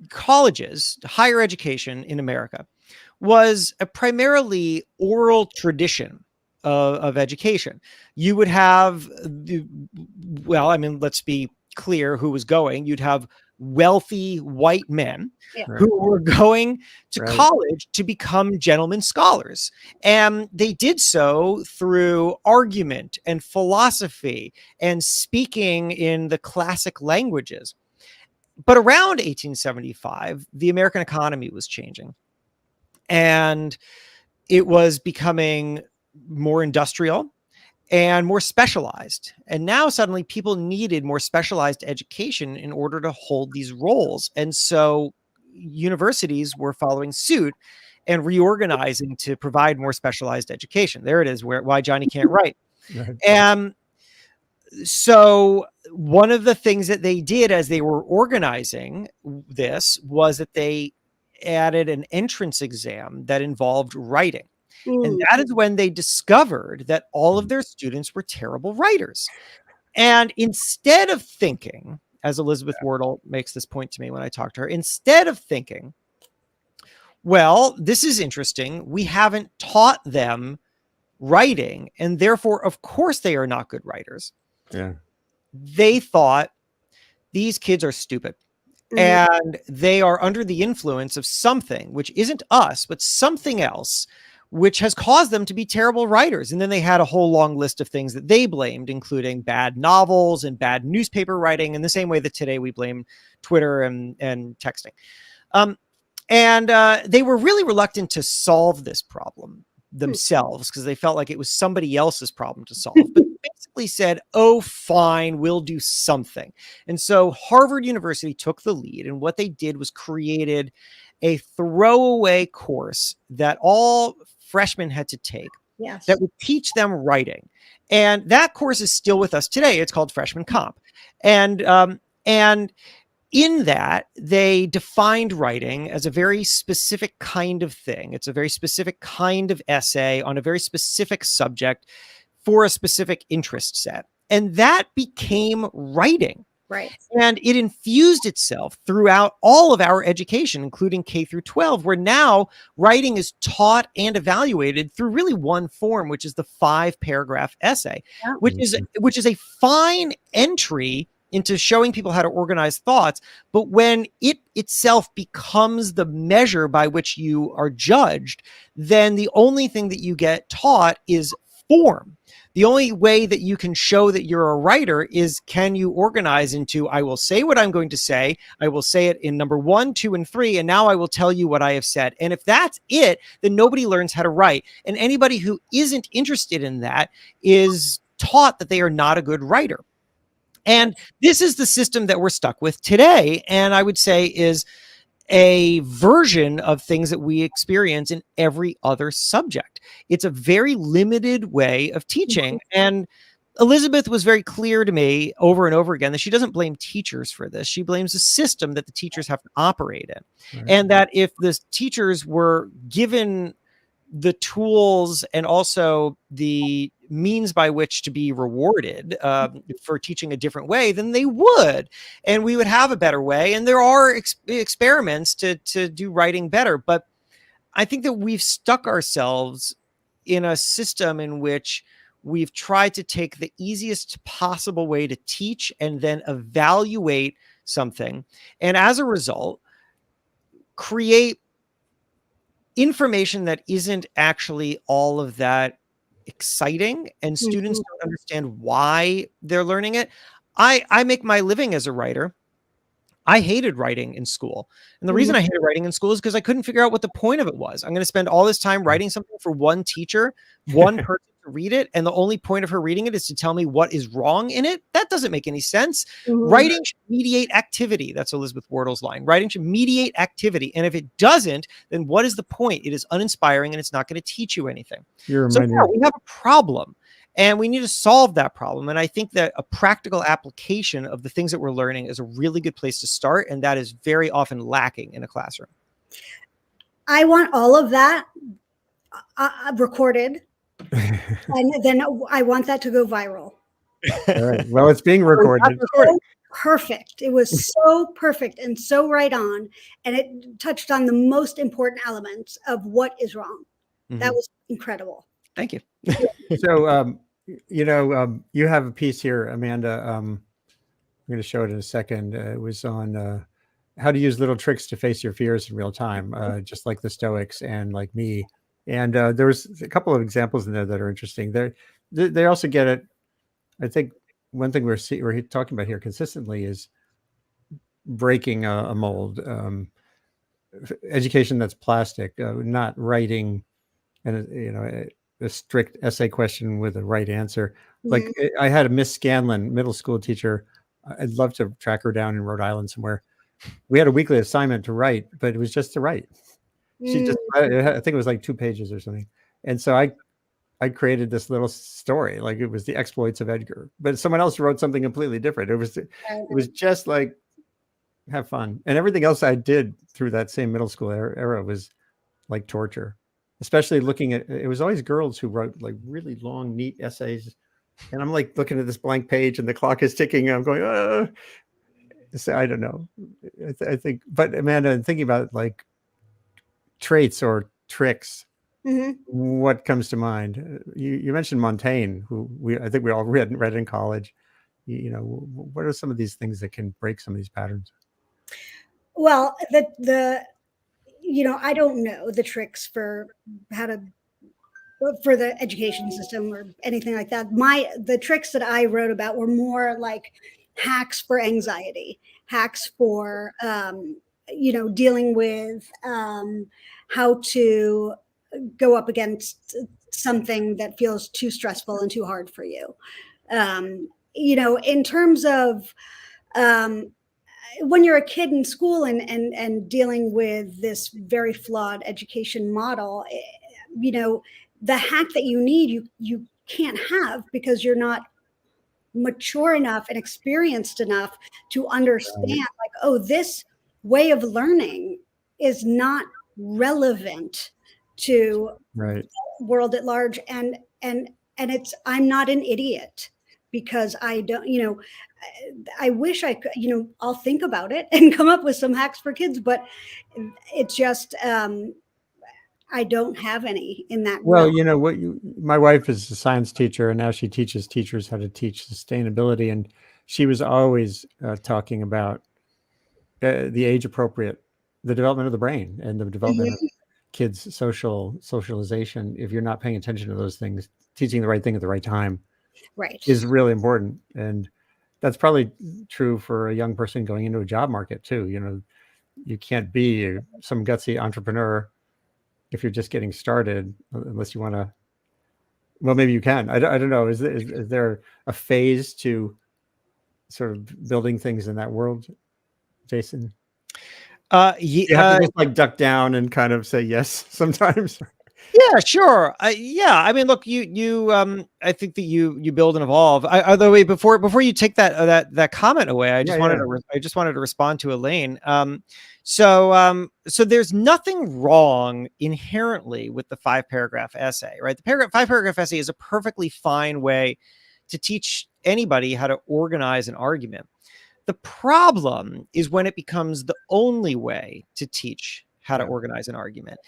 colleges, higher education in America, was a primarily oral tradition of education. You would have, let's be clear who was going. You'd have wealthy white men who were going to college to become gentlemen scholars. And they did so through argument and philosophy and speaking in the classic languages. But around 1875, the American economy was changing and it was becoming more industrial and more specialized. And now suddenly people needed more specialized education in order to hold these roles. And so universities were following suit and reorganizing to provide more specialized education. There it is, Why Johnny Can't Write. And so one of the things that they did as they were organizing this was that they added an entrance exam that involved writing. And that is when they discovered that all of their students were terrible writers. And instead of thinking, as Elizabeth Wardle makes this point to me when I talk to her, instead of thinking, well, this is interesting, we haven't taught them writing, and therefore, of course, they are not good writers. Yeah. They thought, these kids are stupid. And they are under the influence of something, which isn't us, but something else, which has caused them to be terrible writers. And then they had a whole long list of things that they blamed, including bad novels and bad newspaper writing, in the same way that today we blame Twitter and texting. And they were really reluctant to solve this problem themselves, because they felt like it was somebody else's problem to solve, but basically said, oh, fine, we'll do something. And so Harvard University took the lead, and what they did was created a throwaway course that all freshmen had to take Yes. that would teach them writing. And that course is still with us today. It's called Freshman Comp. And in that, they defined writing as a very specific kind of thing. It's a very specific kind of essay on a very specific subject for a specific interest set. And that became writing. Right. And it infused itself throughout all of our education, including K through 12, where now writing is taught and evaluated through really one form, which is the 5-paragraph essay, Yeah. which is a fine entry into showing people how to organize thoughts. But when it itself becomes the measure by which you are judged, then the only thing that you get taught is form. The only way that you can show that you're a writer is, can you organize into, I will say what I'm going to say, I will say it in number 1, 2, and 3, and now I will tell you what I have said. And if that's it, then nobody learns how to write. And anybody who isn't interested in that is taught that they are not a good writer. And this is the system that we're stuck with today. And I would say is a version of things that we experience in every other subject. It's a very limited way of teaching. And Elizabeth was very clear to me over and over again that she doesn't blame teachers for this. She blames the system that the teachers have to operate in. Right. And that if the teachers were given the tools and also the means by which to be rewarded for teaching a different way, then they would, and we would have a better way. And there are experiments to do writing better. But I think that we've stuck ourselves in a system in which we've tried to take the easiest possible way to teach and then evaluate something. And as a result, create information that isn't actually all of that exciting, and students don't understand why they're learning it. I make my living as a writer. I hated writing in school. And the reason I hated writing in school is because I couldn't figure out what the point of it was. I'm going to spend all this time writing something for one teacher, one person to read it, and the only point of her reading it is to tell me what is wrong in it. That doesn't make any sense. Writing should mediate activity. That's Elizabeth Wardle's line. Writing should mediate activity. And if it doesn't, then what is the point? It is uninspiring and it's not going to teach you anything. So yeah, we have a problem. And we need to solve that problem. And I think that a practical application of the things that we're learning is a really good place to start. And that is very often lacking in a classroom. I want all of that recorded. And then I want that to go viral. All right. Well, it's being recorded. So perfect. It was so perfect and so right on. And it touched on the most important elements of what is wrong. That was incredible. Thank you. So, you have a piece here, Amanda. I'm going to show it in a second. It was on how to use little tricks to face your fears in real time, just like the Stoics and like me. And there was a couple of examples in there that are interesting. They also get it. I think one thing we're talking about here consistently is breaking a mold. Education that's plastic, not writing, and a strict essay question with a right answer. Like I had a Miss Scanlon middle school teacher. I'd love to track her down in Rhode Island somewhere. We had a weekly assignment to write, but it was just to write. She just, I think it was like 2 pages or something. And so I created this little story, like it was the exploits of Edgar, but someone else wrote something completely different. It was just like, have fun. And everything else I did through that same middle school era was like torture. Especially looking at, it was always girls who wrote like really long, neat essays. And I'm like looking at this blank page and the clock is ticking. And I'm going, so I don't know. I think, but Amanda, thinking about like traits or tricks, what comes to mind? You mentioned Montaigne, who I think we all read in college. What are some of these things that can break some of these patterns? Well, I don't know the tricks for for the education system or anything like that. The tricks that I wrote about were more like hacks for anxiety, hacks for, dealing with how to go up against something that feels too stressful and too hard for you. In terms of, when you're a kid in school and dealing with this very flawed education model, the hack that you need, you can't have, because you're not mature enough and experienced enough to understand, like, oh, this way of learning is not relevant to Right. the world at large. And I'm not an idiot because I don't, I wish I could, I'll think about it and come up with some hacks for kids, but it's just, I don't have any in that Well, realm. my wife is a science teacher, and now she teaches teachers how to teach sustainability. And she was always talking about the age appropriate, the development of the brain and the development of kids' socialization. If you're not paying attention to those things, teaching the right thing at the right time Right. is really important. And that's probably true for a young person going into a job market too. You can't be some gutsy entrepreneur if you're just getting started, unless you want to. Well, maybe you can. I don't know. Is there a phase to sort of building things in that world, Jason? You have to just like duck down and kind of say yes sometimes. Yeah, sure. Yeah, I mean, look, you I think that you build and evolve. Although, wait, before you take that comment away, I just wanted to respond to Elaine. So there's nothing wrong inherently with the 5-paragraph essay, right? The 5-paragraph essay is a perfectly fine way to teach anybody how to organize an argument. The problem is when it becomes the only way to teach how to organize an argument.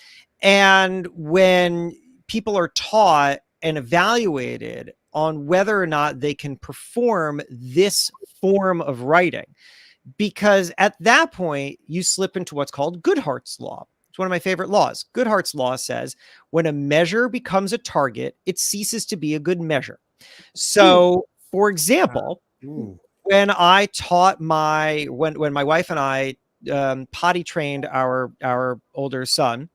And when people are taught and evaluated on whether or not they can perform this form of writing, because at that point, you slip into what's called Goodhart's law. It's one of my favorite laws. Goodhart's law says, when a measure becomes a target, it ceases to be a good measure. So, for example, when I taught when my wife and I potty trained our older son,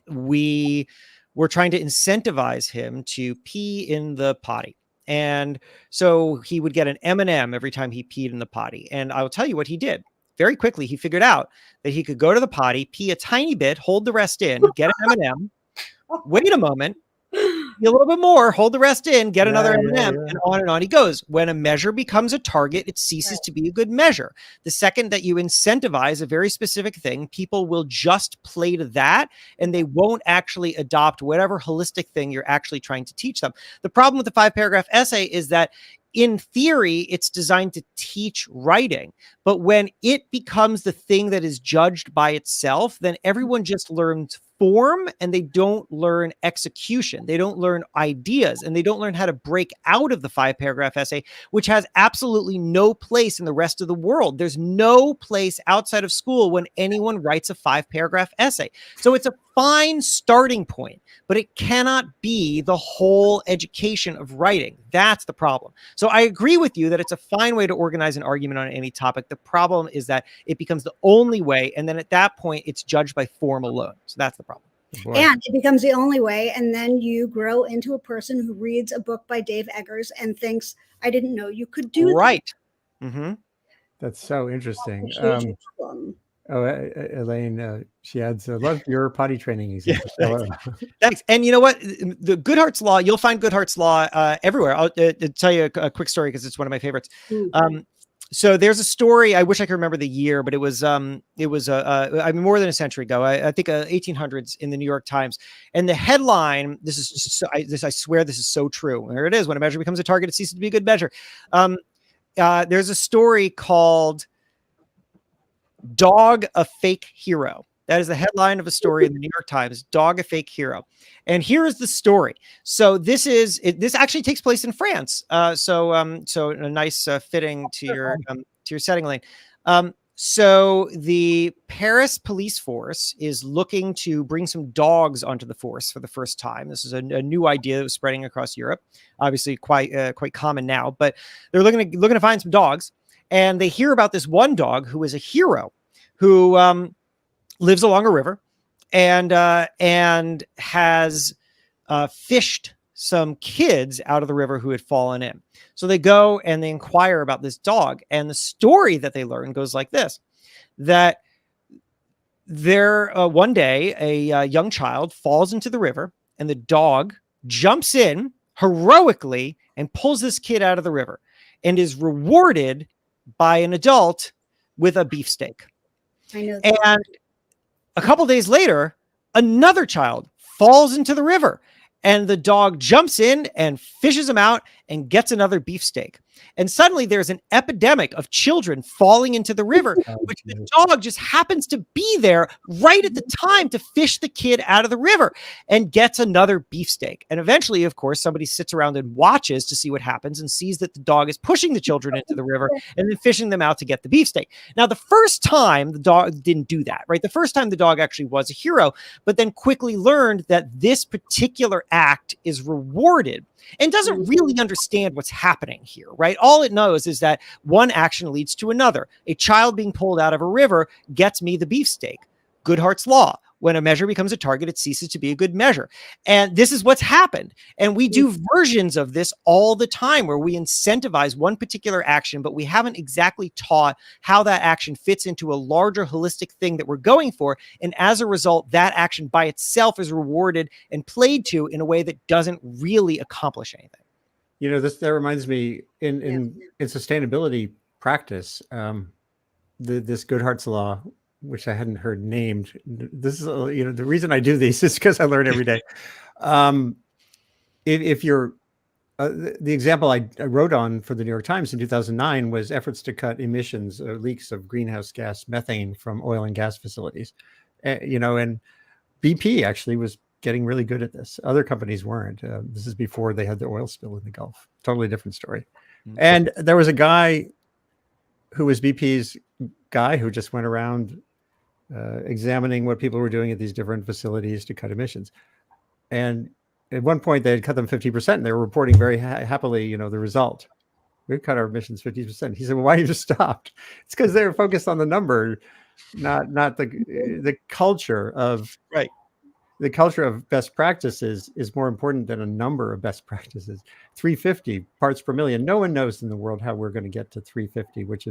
we were trying to incentivize him to pee in the potty. And so he would get an M&M every time he peed in the potty. And I will tell you what he did. Very quickly, he figured out that he could go to the potty, pee a tiny bit, hold the rest in, get an M&M, wait a moment, a little bit more, hold the rest in, get another M&M, and on he goes. When a measure becomes a target, it ceases to be a good measure. The second that you incentivize a very specific thing, people will just play to that, and they won't actually adopt whatever holistic thing you're actually trying to teach them. The problem with the 5-paragraph essay is that in theory, it's designed to teach writing, but when it becomes the thing that is judged by itself, then everyone just learns form and they don't learn execution. They don't learn ideas, and they don't learn how to break out of the 5-paragraph essay, which has absolutely no place in the rest of the world. There's no place outside of school when anyone writes a 5-paragraph essay. So it's a fine starting point, but it cannot be the whole education of writing. That's the problem. So I agree with you that it's a fine way to organize an argument on any topic. The problem is that it becomes the only way, and then at that point, it's judged by form alone. So that's the problem. Boy. And it becomes the only way, and then you grow into a person who reads a book by Dave Eggers and thinks, I didn't know you could do right. That. Mm-hmm. That's so interesting. Elaine, she adds, I love your potty training example. Thanks. And you know what? The Goodhart's law, you'll find Goodhart's law everywhere. I'll tell you a quick story because it's one of my favorites. So there's a story. I wish I could remember the year, but it was I mean, more than a century ago. I think 1800s in the New York Times. And the headline, I swear this is so true. There it is. When a measure becomes a target, it ceases to be a good measure. There's a story called "Dog, a Fake Hero." That is the headline of a story in the New York Times, "Dog, a Fake Hero." And here is the story. So this actually takes place in France. So a nice fitting to your setting, Elaine. So the Paris police force is looking to bring some dogs onto the force for the first time. This is a new idea that was spreading across Europe, obviously quite common now. But they're looking to find some dogs, and they hear about this one dog who is a hero, who lives along a river and has fished some kids out of the river who had fallen in. So they go and they inquire about this dog. And the story that they learn goes like this, that there one day a young child falls into the river and the dog jumps in heroically and pulls this kid out of the river and is rewarded by an adult with a beefsteak. I know that. And a couple days later, another child falls into the river and the dog jumps in and fishes him out and gets another beefsteak. And suddenly there's an epidemic of children falling into the river, which the dog just happens to be there right at the time to fish the kid out of the river and gets another beefsteak. And eventually, of course, somebody sits around and watches to see what happens and sees that the dog is pushing the children into the river and then fishing them out to get the beefsteak. Now, the first time the dog didn't do that, right? The first time the dog actually was a hero, but then quickly learned that this particular act is rewarded and doesn't really understand what's happening here, right? All it knows is that one action leads to another. A child being pulled out of a river gets me the beefsteak. Goodhart's law. When a measure becomes a target, it ceases to be a good measure. And this is what's happened. And we do versions of this all the time where we incentivize one particular action, but we haven't exactly taught how that action fits into a larger holistic thing that we're going for. And as a result, that action by itself is rewarded and played to in a way that doesn't really accomplish anything. You know, that reminds me in sustainability practice, this Goodhart's law, which I hadn't heard named. This is, the reason I do these is because I learn every day. If you're, the example I wrote on for the New York Times in 2009 was efforts to cut emissions or leaks of greenhouse gas methane from oil and gas facilities. And BP actually was getting really good at this. Other companies weren't. This is before they had the oil spill in the Gulf. Totally different story. Mm-hmm. And there was a guy who was BP's guy who just went around examining what people were doing at these different facilities to cut emissions. And at one point they had cut them 50% and they were reporting very happily, the result. We cut our emissions 50%. He said, well, why you just stopped? It's because they were focused on the number, not the culture of right. The culture of best practices is more important than a number of best practices. 350 parts per million. No one knows in the world how we're going to get to 350, which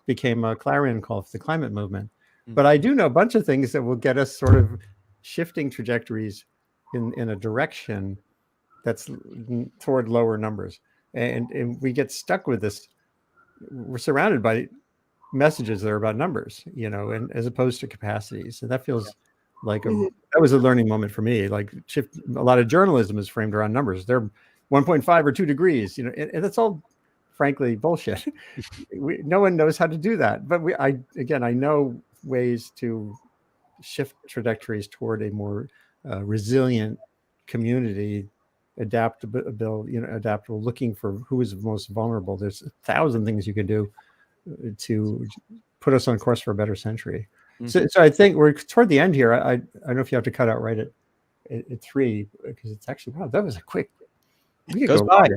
became a clarion call for the climate movement. But I do know a bunch of things that will get us sort of shifting trajectories in a direction that's toward lower numbers. And we get stuck with this. We're surrounded by messages that are about numbers, and as opposed to capacities. And that feels like that was a learning moment for me. Like a lot of journalism is framed around numbers. They're 1.5 or 2 degrees, and that's all frankly bullshit. No one knows how to do that. But I know ways to shift trajectories toward a more resilient community, adaptable, looking for who is the most vulnerable. There's 1,000 things you can do to put us on course for a better century. Mm-hmm. So I think we're toward the end here. I don't know if you have to cut out right at 3, because it's actually, wow, that was a quick. We could go by.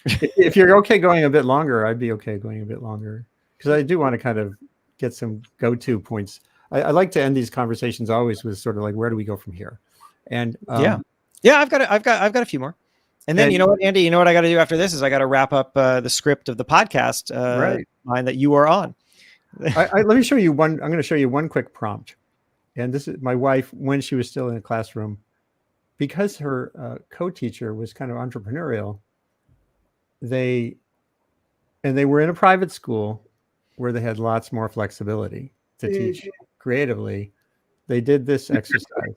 If you're okay going a bit longer, I'd be okay going a bit longer, because I do want to kind of get some go-to points. I like to end these conversations always with sort of like, where do we go from here? And I've got a few more. And then, you know what, Andy, what I got to do after this is I got to wrap up the script of the podcast line that you are on. Let me show you one. I'm going to show you one quick prompt. And this is my wife when she was still in a classroom, because her co-teacher was kind of entrepreneurial. They were in a private school where they had lots more flexibility to teach creatively. They did this exercise,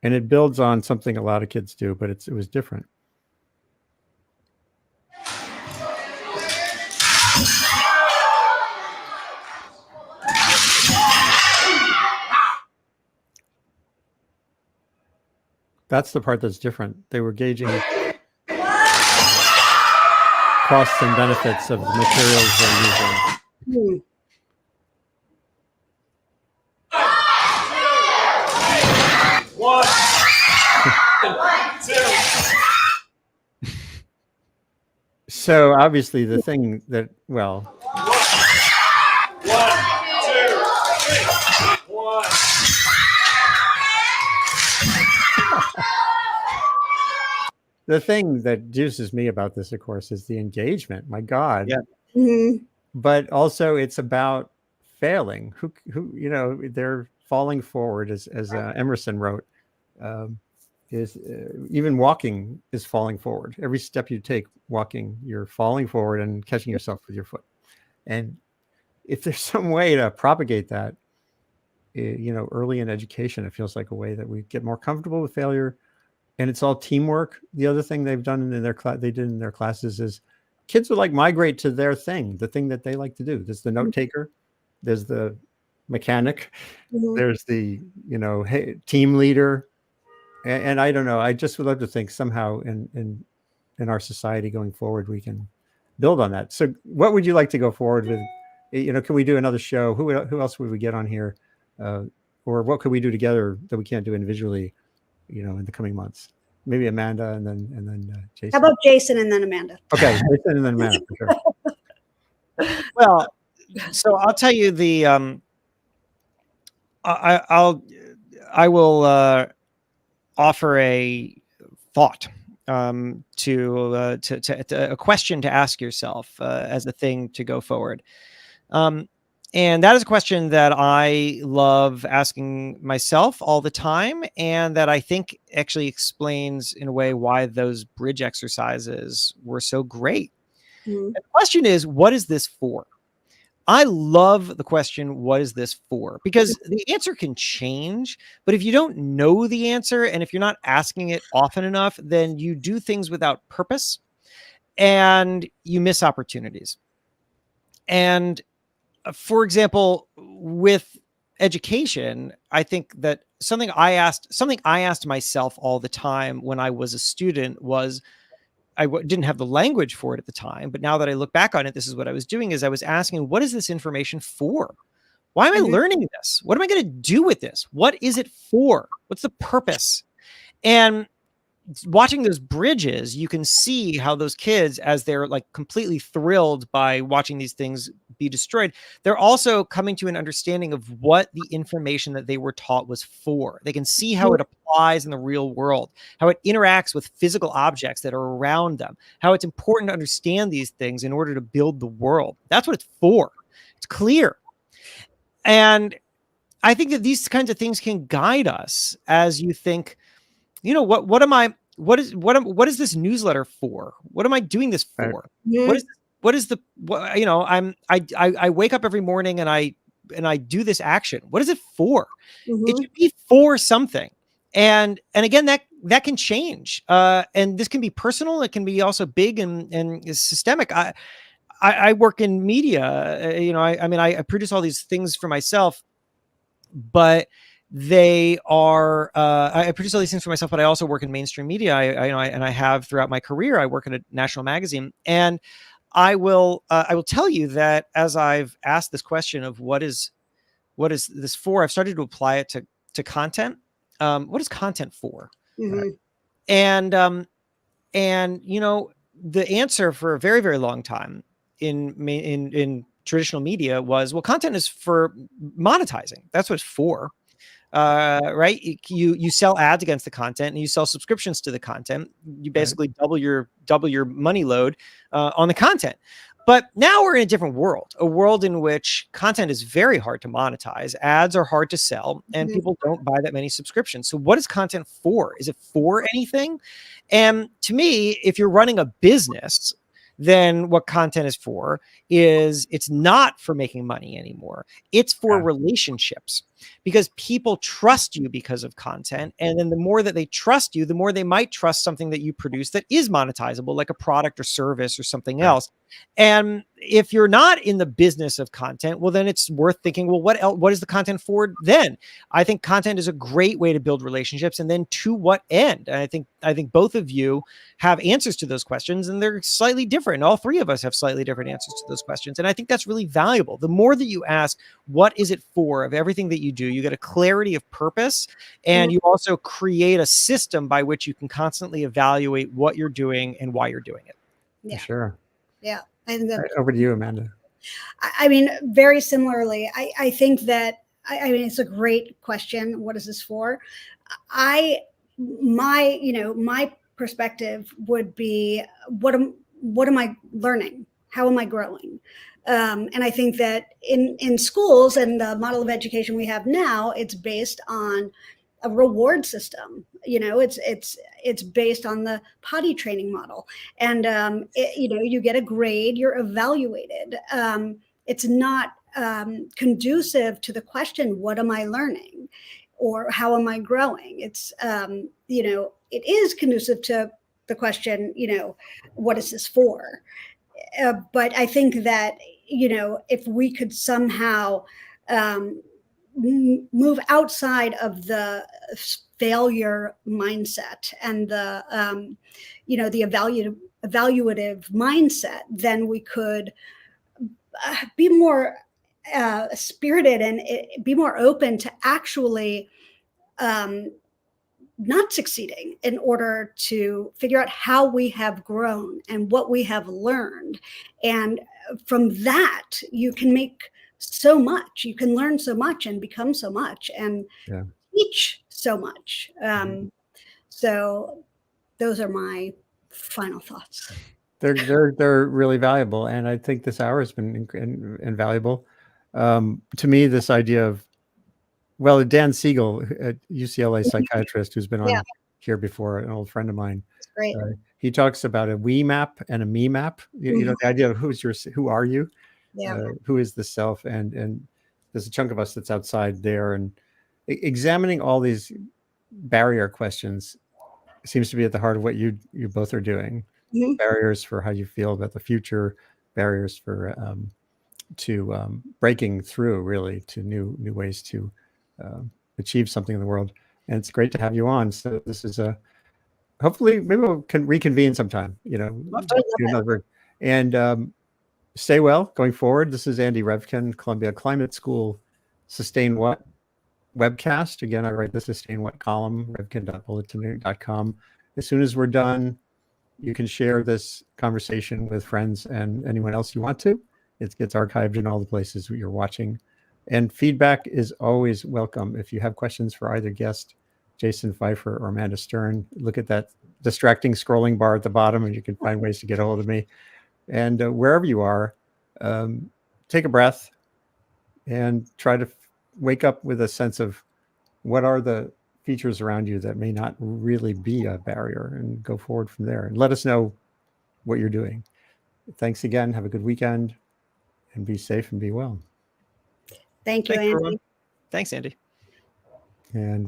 and it builds on something a lot of kids do, but it was different. That's the part that's different. They were gauging costs and benefits of the materials they're using. One, two. So obviously the thing that, well. One, two, three. One. the thing that juices me about this, of course, is the engagement. My God. Yeah. Mhm. But also it's about failing. Who, they're falling forward, as Emerson wrote. Um, is even walking is falling forward. Every step you take walking, you're falling forward and catching yourself with your foot. And if there's some way to propagate that, early in education, it feels like a way that we get more comfortable with failure. And it's all teamwork. The other thing they've done in their class, they did in their classes, is kids would like migrate to their thing, the thing that they like to do. There's the note taker, there's the mechanic, Mhm. there's the team leader, and I don't know. I just would love to think somehow in our society going forward we can build on that. So, what would you like to go forward with? Can we do another show? Who else would we get on here, or what could we do together that we can't do individually? In the coming months. Maybe Amanda and then Jason. How about Jason and then Amanda? Okay, Jason and then Amanda for sure. Well, so I'll tell you I will offer a thought to a question to ask yourself as a thing to go forward. And that is a question that I love asking myself all the time, and that I think actually explains in a way why those bridge exercises were so great. Mhm. And the question is, what is this for? I love the question, what is this for? Because the answer can change, but if you don't know the answer and if you're not asking it often enough, then you do things without purpose and you miss opportunities. And for example, with education, I think that something I asked myself all the time when I was a student was, didn't have the language for it at the time, but now that I look back on it, this is what I was doing, is I was asking, what is this information for? Why am I learning this? What am I going to do with this? What is it for? What's the purpose? And watching those bridges, you can see how those kids, as they're like completely thrilled by watching these things be destroyed, they're also coming to an understanding of what the information that they were taught was for. They can see how it applies in the real world, how it interacts with physical objects that are around them, how it's important to understand these things in order to build the world. That's what it's for. It's clear. And I think that these kinds of things can guide us as you think, what is this newsletter for? What am I doing this for? Mhm. I wake up every morning and I do this action. What is it for? It Mhm. should be for something. And again, that can change. And this can be personal. It can be also big and systemic. I work in media. I produce all these things for myself, but they are I produce all these things for myself, but I also work in mainstream media. I have throughout my career. I work in a national magazine, and I will tell you that as I've asked this question of what is this for, I've started to apply it to content. What is content for? Mhm. And the answer for a very, very long time in traditional media was, well, content is for monetizing. That's what it's for. Right? You sell ads against the content, and you sell subscriptions to the content. You basically double your money load on the content. But now we're in a different world, a world in which content is very hard to monetize. Ads are hard to sell, and people don't buy that many subscriptions. So what is content for? Is it for anything? And to me, if you're running a business, then what content is for is it's not for making money anymore. It's for relationships, because people trust you because of content. And then the more that they trust you, the more they might trust something that you produce that is monetizable, like a product or service or something else. And if you're not in the business of content, well, then it's worth thinking, well, what else, what is the content for then? I think content is a great way to build relationships. And then to what end? And I think both of you have answers to those questions, and they're slightly different. All three of us have slightly different answers to those questions. And I think that's really valuable. The more that you ask, what is it for, of everything that you do, you get a clarity of purpose, and you also create a system by which you can constantly evaluate what you're doing and why you're doing it. Yeah. Sure. Yeah. I think that, Over to you, Amanda. I mean, very similarly, I think that, I mean, it's a great question. What is this for? My perspective would be, what am I learning? How am I growing? And I think that in schools and the model of education we have now, it's based on a reward system. It's based on the potty training model, and you get a grade, you're evaluated. It's not conducive to the question, what am I learning, or how am I growing? It's it is conducive to the question, what is this for? But I think that if we could somehow move outside of the failure mindset and the evaluative mindset, then we could be more spirited and be more open to actually not succeeding, in order to figure out how we have grown and what we have learned. And from that, you can make so much, you can learn so much and become so much and teach so much. So those are my final thoughts. They're really valuable, and I think this hour has been invaluable. To me, this idea of, well, Dan Siegel, a UCLA psychiatrist who's been on here before, an old friend of mine. That's great. He talks about a we map and a me map. The idea of who are you? Who is the self? And there's a chunk of us that's outside there, and examining all these barrier questions seems to be at the heart of what you both are doing. Barriers for how you feel about the future, barriers for breaking through, really, to new ways to achieve something in the world. And it's great to have you on. So this is hopefully maybe we can reconvene sometime, and stay well going forward. This is Andy Revkin, Columbia Climate School Sustain What webcast. Again, I write the Sustain What column, revkin.bulletin.com. As soon as we're done, you can share this conversation with friends and anyone else you want to. It gets archived in all the places you're watching. And feedback is always welcome. If you have questions for either guest, Jason Feifer or Amanda Stern, look at that distracting scrolling bar at the bottom and you can find ways to get a hold of me. And wherever you are, take a breath and try to wake up with a sense of what are the features around you that may not really be a barrier, and go forward from there. And let us know what you're doing. Thanks again. Have a good weekend and be safe and be well. Thank you, Andy. Thanks, Andy. And